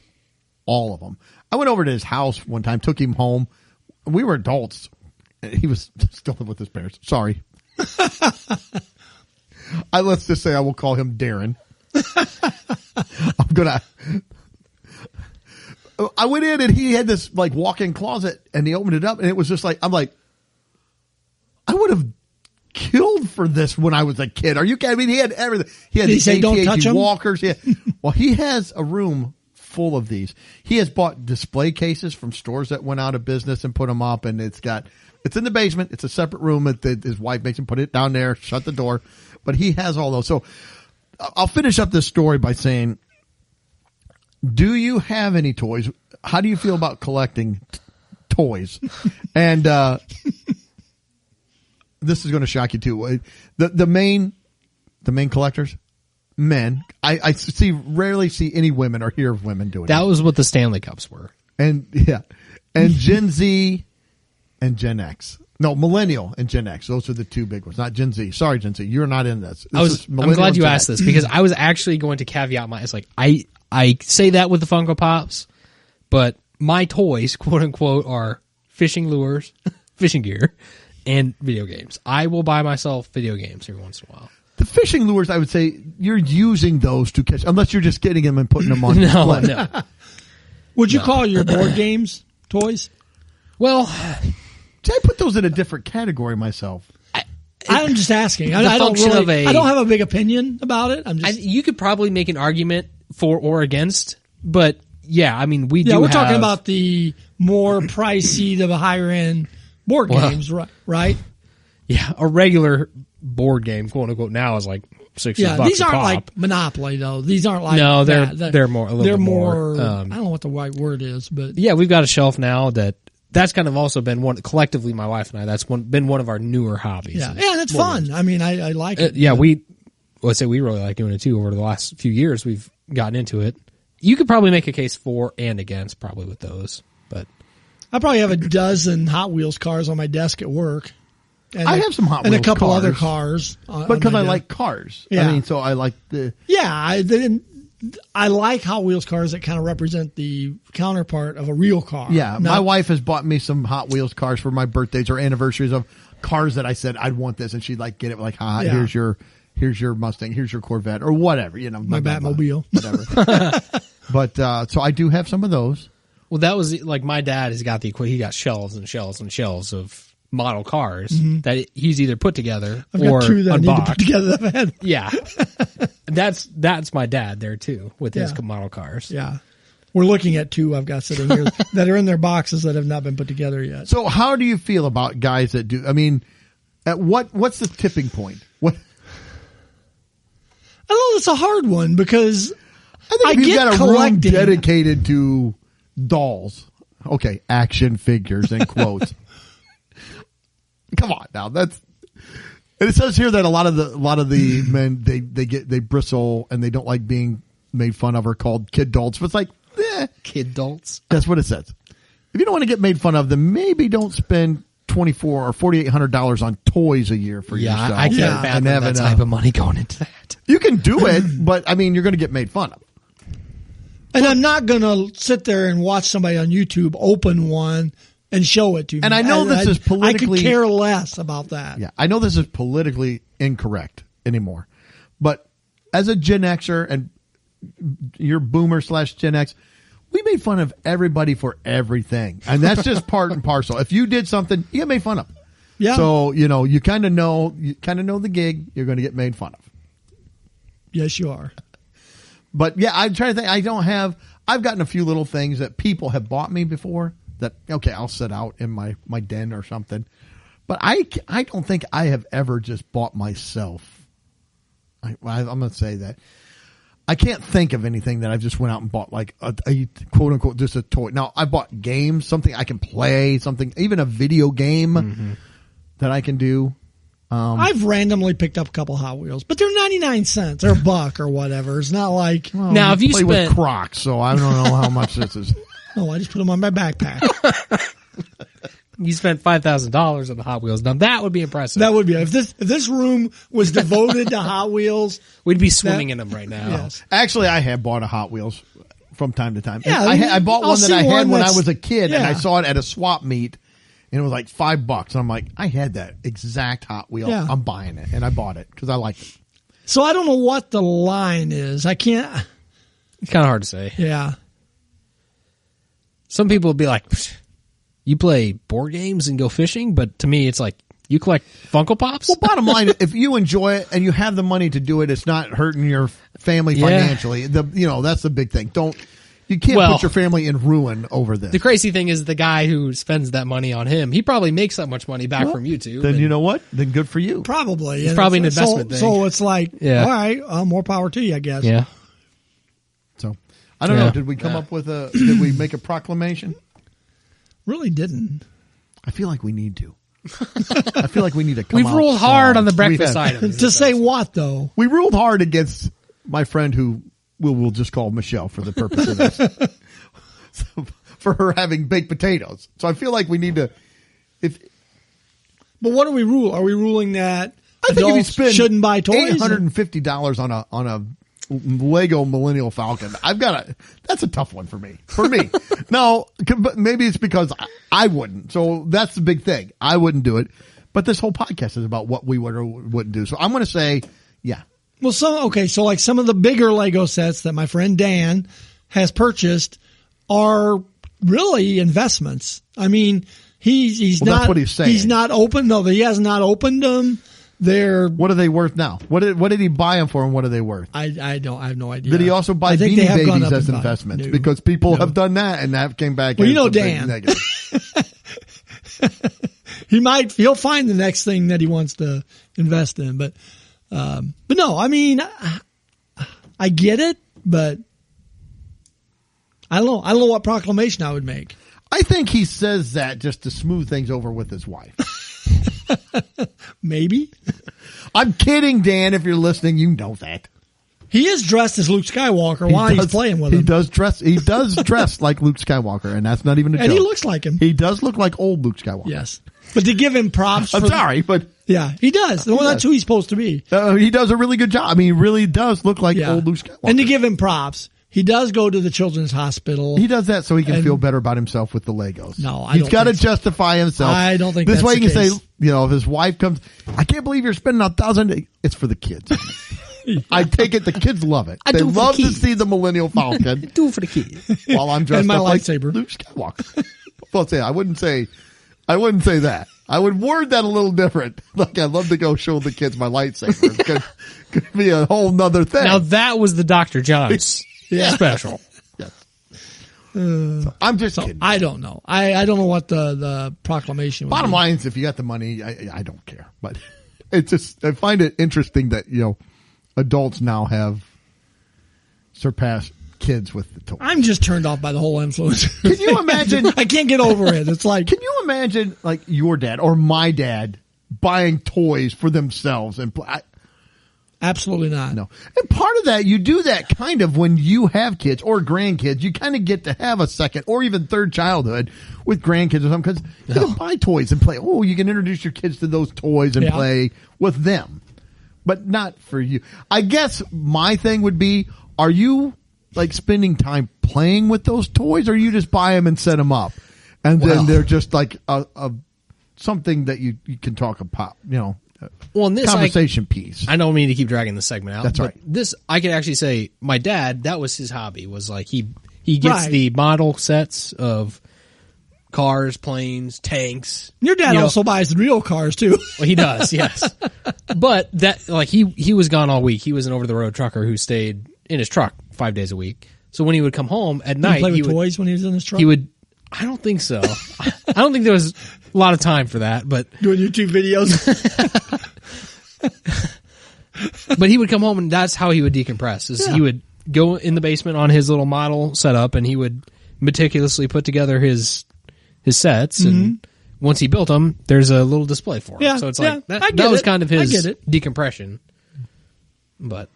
all of them. I went over to his house one time, took him home. We were adults. He was still living with his parents. Sorry. Let's just say I will call him Darren. I went in and he had this like walk-in closet and he opened it up and it was just like, I'm like, I would have killed for this when I was a kid. Are you kidding? I mean, he had everything. He had Did he say don't touch 'em? walkers. Well, he has a room full of these. He has bought display cases from stores that went out of business and put them up, and it's in the basement. It's a separate room. His wife makes him put it down there, shut the door. But he has all those. So I'll finish up this story by saying, do you have any toys? How do you feel about collecting toys? And this is going to shock you too. The main collectors, men. I rarely see any women or hear of women doing That it. was what the Stanley Cups were. And Gen Z and Gen X. No, Millennial and Gen X. Those are the two big ones. Not Gen Z. Sorry, Gen Z. You're not in this. I'm glad you asked this because I was actually going to caveat it's like, I say that with the Funko Pops, but my toys, quote unquote, are fishing lures, fishing gear, and video games. I will buy myself video games every once in a while. The fishing lures, I would say, you're using those to catch, unless you're just getting them and putting them on display. No. Would you call your board games toys? Well, See, I put those in a different category myself. I'm just asking. The I don't function of I don't have a big opinion about it. I'm just. you could probably make an argument for or against, but yeah, I mean, we do. We're talking about the more pricey, the higher end board games, right? Yeah, a regular board game, quote unquote, now is like $60 these a aren't pop. like Monopoly though. These aren't like No, that. they're more. A little They're bit more. more. I don't know what the right word is, but Yeah, we've got a shelf now that's kind of also been one collectively. My wife and I. Been one of our newer hobbies. yeah, that's fun. I mean, I like it. Yeah, we really like doing it too. Over the last few years, we've gotten into it. You could probably make a case for and against, probably with those. But I probably have a dozen Hot Wheels cars on my desk at work. And I have some Hot and Wheels a couple cars. other cars. But because I like cars. Yeah. I mean, so I like the... Yeah, I like Hot Wheels cars that kind of represent the counterpart of a real car. Yeah, my wife has bought me some Hot Wheels cars for my birthdays or anniversaries of cars that I said I'd want this, and she'd like get it like, here's your Mustang, here's your Corvette, or whatever, you know. My Batmobile. Whatever. But, so I do have some of those. well, that was like my dad has got he got shelves and shelves and shelves of model cars that he's either put together I've or got two that I need to unboxed. put together that I've had. Yeah, that's my dad there too with his Yeah. model cars. Yeah. We're looking at two I've got sitting here that are in their boxes that have not been put together yet. So how do you feel about guys that do, I mean, at what's the tipping point? What? I don't know, it's a hard one because I think I if you've get got a collecting. room dedicated to dolls, okay, action figures and quotes. Come on now, and it says here that a lot of the men they bristle and they don't like being made fun of or called kid dolts. But it's like, Kid adults. that's what it says. If you don't want to get made fun of, then maybe don't spend $2,400 or $4,800 on toys a year for yourself. I can't Yeah. fathom And that type of money going into that. You can do it, but I mean, you're going to get made fun of. And I'm not going to sit there and watch somebody on YouTube open one and show it to me. And I know this is politically- I could care less about that. Yeah, I know this is politically incorrect anymore, but as a Gen Xer and you're Boomer / Gen X, we made fun of everybody for everything, and that's just part and parcel. If you did something, you get made fun of. Yeah. So you kind of know the gig. You're going to get made fun of. Yes, you are. But yeah, I'm trying to think. I've gotten a few little things that people have bought me before that, okay, I'll set out in my den or something. But I don't think I have ever just bought myself. I'm going to say that. I can't think of anything that I've just went out and bought like a quote unquote just a toy. Now I bought games, something I can play, something, even a video game that I can do. I've randomly picked up a couple Hot Wheels, but they're 99 cents or $1 or whatever. It's not like, Now, if you play with spent Crocs, so I don't know how much this is. oh, I just put them on my backpack. You spent $5,000 on the Hot Wheels. Now that would be impressive. That would be if this room was devoted to Hot Wheels. We'd be swimming in them right now. Yes. Actually, I have bought a Hot Wheels from time to time. Yeah, I bought I'll one that see I had one when I that's- was a kid, and I yeah. saw it at a swap meet, and it was like $5. And I'm like, I had that exact Hot Wheel. Yeah. I'm buying it, and I bought it because I like it. So I don't know what the line is. I can't. It's kind of hard to say. Yeah. Some people would be like, "Psh, you play board games and go fishing," but to me, it's like you collect Funko Pops. Well, bottom line, if you enjoy it and you have the money to do it, it's not hurting your family Yeah. financially. That's the big thing. You can't Well, put your family in ruin over this. The crazy thing is the guy who spends that money on him, he probably makes that much money back from YouTube. Then and- you know what? Then good for you. Probably. It's And probably an so- investment thing. So it's like, Yeah. all right, more power to you, I guess. Yeah. So I don't Yeah. know. Did we come up with did we make a proclamation? Really didn't. I feel like we need to. I feel like we need to come We've out ruled hard strong. on the We breakfast have. items. To say what, though? We ruled hard against my friend who we'll just call Michelle for the purpose of this. So, for her having baked potatoes. So I feel like we need to, But what do we rule? Are we ruling that I think if you adults spend shouldn't buy toys? $850 on a Lego Millennial Falcon, that's a tough one for me. No, but maybe it's because I wouldn't. So that's the big thing. I wouldn't do it. But this whole podcast is about what we would or wouldn't do. So I'm going to say, yeah. Well, so like some of the bigger Lego sets that my friend Dan has purchased are really investments. I mean, he's Well, not. that's what he's saying. He's not open. No, he has not opened them. They're. What are they worth now? What did he buy them for, and what are they worth? I have no idea. Did he also buy I think they Beanie have gone Babies up as in value. investments? No. Because people No. have done that, and that came back. Well, as you know a big Dan. negative. He'll find the next thing that he wants to invest in, but no, I mean, I get it, but I don't know what proclamation I would make. I think he says that just to smooth things over with his wife. Maybe I'm kidding, Dan. If you're listening, you know that. he is dressed as Luke Skywalker while he's playing with him. He does dress like Luke Skywalker, and that's not even a joke. And he looks like him. He does look like old Luke Skywalker. Yes. But to give him props I'm sorry, but Yeah, he does. Well, that's does. who he's supposed to be. he does a really good job. I mean, he really does look like Yeah. old Luke Skywalker. And to give him props, he does go to the children's hospital. He does that so he can And- feel better about himself with the Legos. No, I He's don't got to think so. justify himself. I don't think this that's way he the can say, case. if his wife comes, I can't believe you're spending $1,000. It's for the kids. I take it the kids love it. I They do for the love to kids. see the Millennial Falcon Do it for the kids. while I'm dressed And my up like lightsaber. Luke Skywalker. Well, I wouldn't say that. I would word that a little different. Like, I'd love to go show the kids my lightsaber. It could be a whole nother thing. Now that was the Dr. John's special. Yes. So, I'm just kidding. I don't know. I don't know what the proclamation would Bottom be. line is, if you got the money, I don't care. But it's just, I find it interesting that, adults now have surpassed kids with the toys. I'm just turned off by the whole influence. Can you imagine? I can't get over it. It's like, Can you imagine, like, your dad or my dad buying toys for themselves and absolutely not. no. And part of that, you do that kind of when you have kids or grandkids. You kind of get to have a second or even third childhood with grandkids or something because you can buy toys and play. Oh, you can introduce your kids to those toys and Yeah. play with them, but not for you. I guess my thing would be, are you like spending time playing with those toys or you just buy them and set them up? And Well- then they're just like a something that you can talk about, Well, in this, conversation piece. I don't mean to keep dragging the segment out. That's but right. This, I could actually say, my dad, that was his hobby, was like he gets Right. the model sets of cars, planes, tanks. Your dad You know- also buys the real cars too. Well, he does, yes. But that, like, he was gone all week. He was an over-the-road trucker who stayed in his truck 5 days a week. So when he would come home at Did he night, play he with would, toys when he was in his truck? he would, I don't think so. I don't think there was a lot of time for that, but doing YouTube videos. But he would come home and that's how he would decompress. Is he would go in the basement on his little model setup and he would meticulously put together his sets and once he built them, there's a little display for him. Yeah, So it's yeah, like I that get was it. kind of I his get it. decompression. But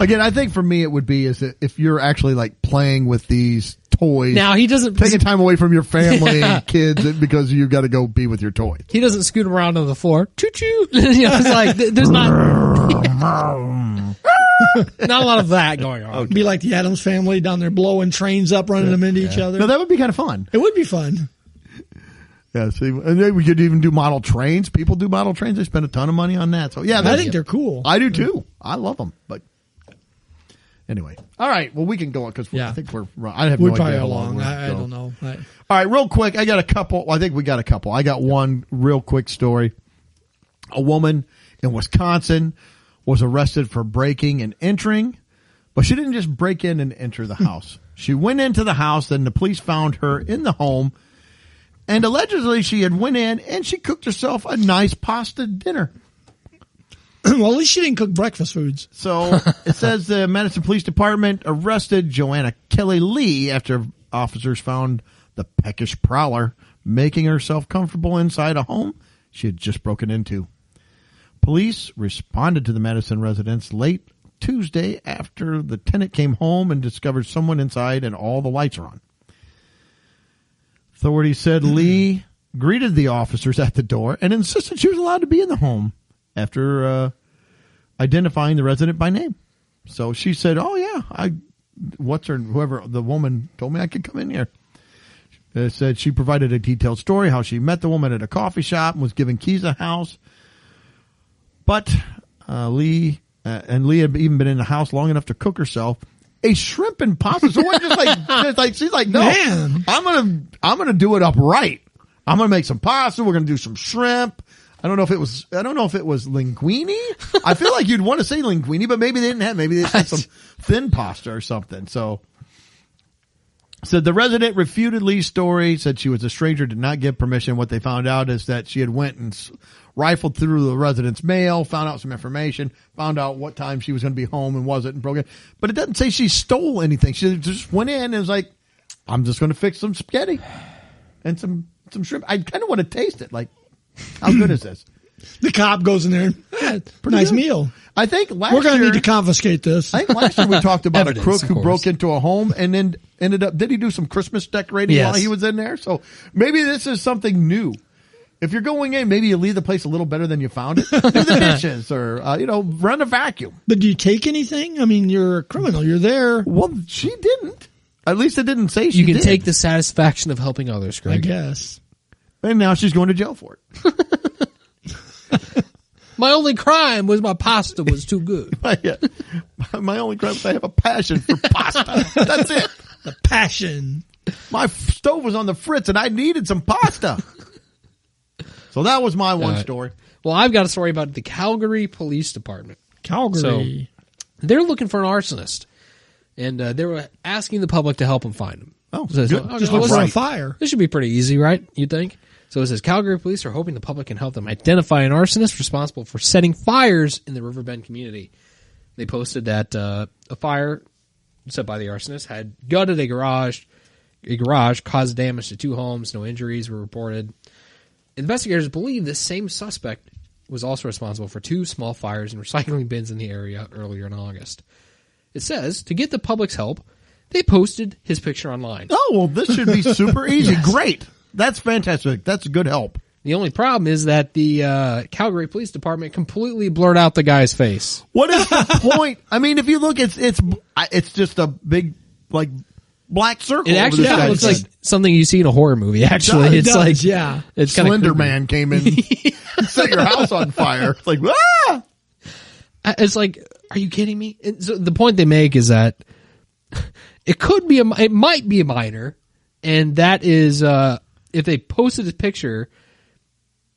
Again, I think for me it would be is that if you're actually like playing with these toys. Now he doesn't taking time away from your family and kids because you got to go be with your toys. He doesn't scoot around on the floor. Choo choo. It's like there's not a lot of that going on. Be like the Addams Family down there blowing trains up, running them into each other. No, that would be kind of fun. It would be fun. Yeah, see, and then we could even do model trains. People do model trains. They spend a ton of money on that. So yeah, I think they're cool. I do too. I love them. But anyway, all right. Well, we can go on because I think we're. I have We're no probably idea how along. long I don't know. All right, real quick. I got a couple. Well, I think we got a couple. I got one real quick story. A woman in Wisconsin was arrested for breaking and entering, but she didn't just break in and enter the house. She went into the house, then the police found her in the home, and allegedly she had went in and she cooked herself a nice pasta dinner. Well, at least she didn't cook breakfast foods. So it says the Madison Police Department arrested Joanna Kelly Lee after officers found the peckish prowler making herself comfortable inside a home she had just broken into. Police responded to the Madison residence late Tuesday after the tenant came home and discovered someone inside and all the lights are on. Authorities said Lee greeted the officers at the door and insisted she was allowed to be in the home after identifying the resident by name. So she said, "Oh yeah, whoever the woman told me I could come in here." It said she provided a detailed story how she met the woman at a coffee shop and was given keys to the house. But Lee had even been in the house long enough to cook herself a shrimp and pasta. So what? Just like she's like, no, Man. I'm gonna do it upright. I'm gonna make some pasta. We're gonna do some shrimp. I don't know if it was linguine. I feel like you'd want to say linguine, but maybe they didn't have. Maybe they had some thin pasta or something. So the resident refuted Lee's story. Said she was a stranger, did not give permission. What they found out is that she had went and rifled through the resident's mail, found out some information, found out what time she was going to be home and wasn't, and broke in. But it doesn't say she stole anything. She just went in and was like, "I'm just going to fix some spaghetti and some shrimp. I kind of want to taste it. Like, how good is this?" The cop goes in there. Nice good. meal. I think last We're going to year, need to confiscate this. I think last year we talked about Evidence, a crook of who course. broke into a home and then ended up, did he do some Christmas decorating Yes. while he was in there? So maybe this is something new. If you're going in, maybe you leave the place a little better than you found it. Do the dishes or, run a vacuum. But do you take anything? I mean, you're a criminal. You're there. Well, she didn't. At least it didn't say she You can did. take the satisfaction of helping others, I Greg. guess. And now she's going to jail for it. My only crime was my pasta was too good. My only crime is I have a passion for pasta. That's it. The passion. My stove was on the fritz and I needed some pasta. So that was my one story. Well, I've got a story about the Calgary Police Department. Calgary. They're looking for an arsonist, and they were asking the public to help them find him. Oh, So good. okay, Just well, look this- for a fire. This should be pretty easy, right? You'd think. So it says Calgary police are hoping the public can help them identify an arsonist responsible for setting fires in the Riverbend community. They posted that a fire set by the arsonist had gutted a garage, caused damage to 2 homes. No injuries were reported. Investigators believe this same suspect was also responsible for 2 small fires in recycling bins in the area earlier in August. It says, to get the public's help, they posted his picture online. Oh, well, this should be super easy. Great. That's fantastic. That's good help. The only problem is that the Calgary Police Department completely blurred out the guy's face. What is the point? I mean, if you look, it's just a big, like, black circle. It actually over this looks guy's like something you see in a horror movie, actually. does, It's It does, like, yeah. it's kind of Slender Man came in, set your house on fire. It's like, ah! It's like, are you kidding me? And so the point they make is that it might be a minor, and that is, if they posted his picture,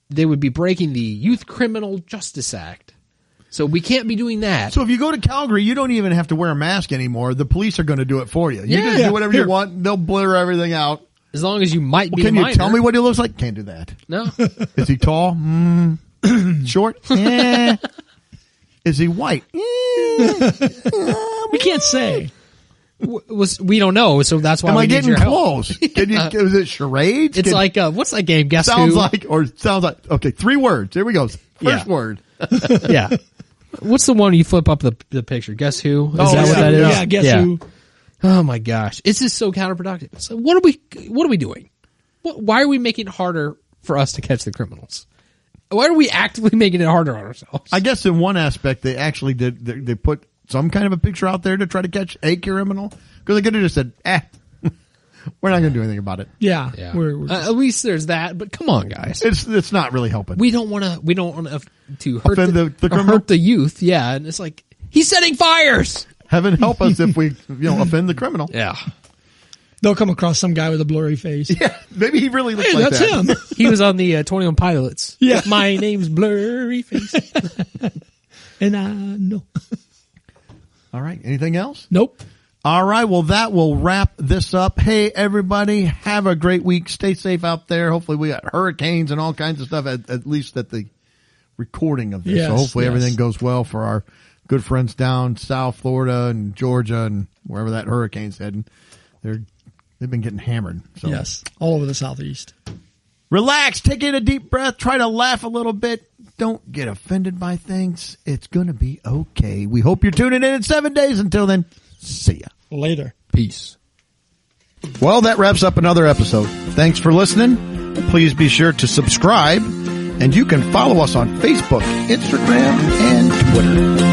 they would be breaking the Youth Criminal Justice Act. So we can't be doing that. So if you go to Calgary, you don't even have to wear a mask anymore. The police are going to do it for you. You Yeah. just do whatever Here. you want. They'll blur everything out. As long as you might be Can a you minor. tell me what he looks like? Can't do that. No. Is he tall? Short? Eh. Is he white? We can't say. We don't know, so that's why Am we I need getting your help. close? Can you? Is it charades? It's Can- like, what's that game? Guess sounds Who? like. Okay, 3 words. Here we go. First Yeah. word. Yeah. What's the one you flip up the picture? Guess Who? Is Oh, that what yeah. that is? Yeah, guess who? Oh my gosh, it's just so counterproductive. So what are we doing? Why are we making it harder for us to catch the criminals? Why are we actively making it harder on ourselves? I guess in one aspect, they actually did. They put some kind of a picture out there to try to catch a criminal, because they could have just said, we're not going to do anything about it. Yeah. Yeah. We're At least there's that. But come on, guys. It's not really helping. We don't want to hurt Offend the or criminal? hurt the youth. Yeah, and it's like he's setting fires. Heaven help us if we offend the criminal. Yeah, they'll come across some guy with a blurry face. Yeah, maybe he really looks Hey, like that's that. him. he was on the 21 Pilots. Yeah. My name's Blurry Face. And I know. All right. Anything else? Nope. All right. Well, that will wrap this up. Hey, everybody, have a great week. Stay safe out there. Hopefully we got hurricanes and all kinds of stuff, at least at the recording of this. Yes, so hopefully yes. everything goes well for our good friends down South Florida and Georgia and wherever that hurricane's heading. They've been getting hammered. So Yes. All over the Southeast. relax, take in a deep breath, try to laugh a little bit. Don't get offended by things. It's going to be okay. We hope you're tuning in 7 days. Until then, see ya. Later. Peace. Well, that wraps up another episode. Thanks for listening. Please be sure to subscribe, and you can follow us on Facebook, Instagram, and Twitter.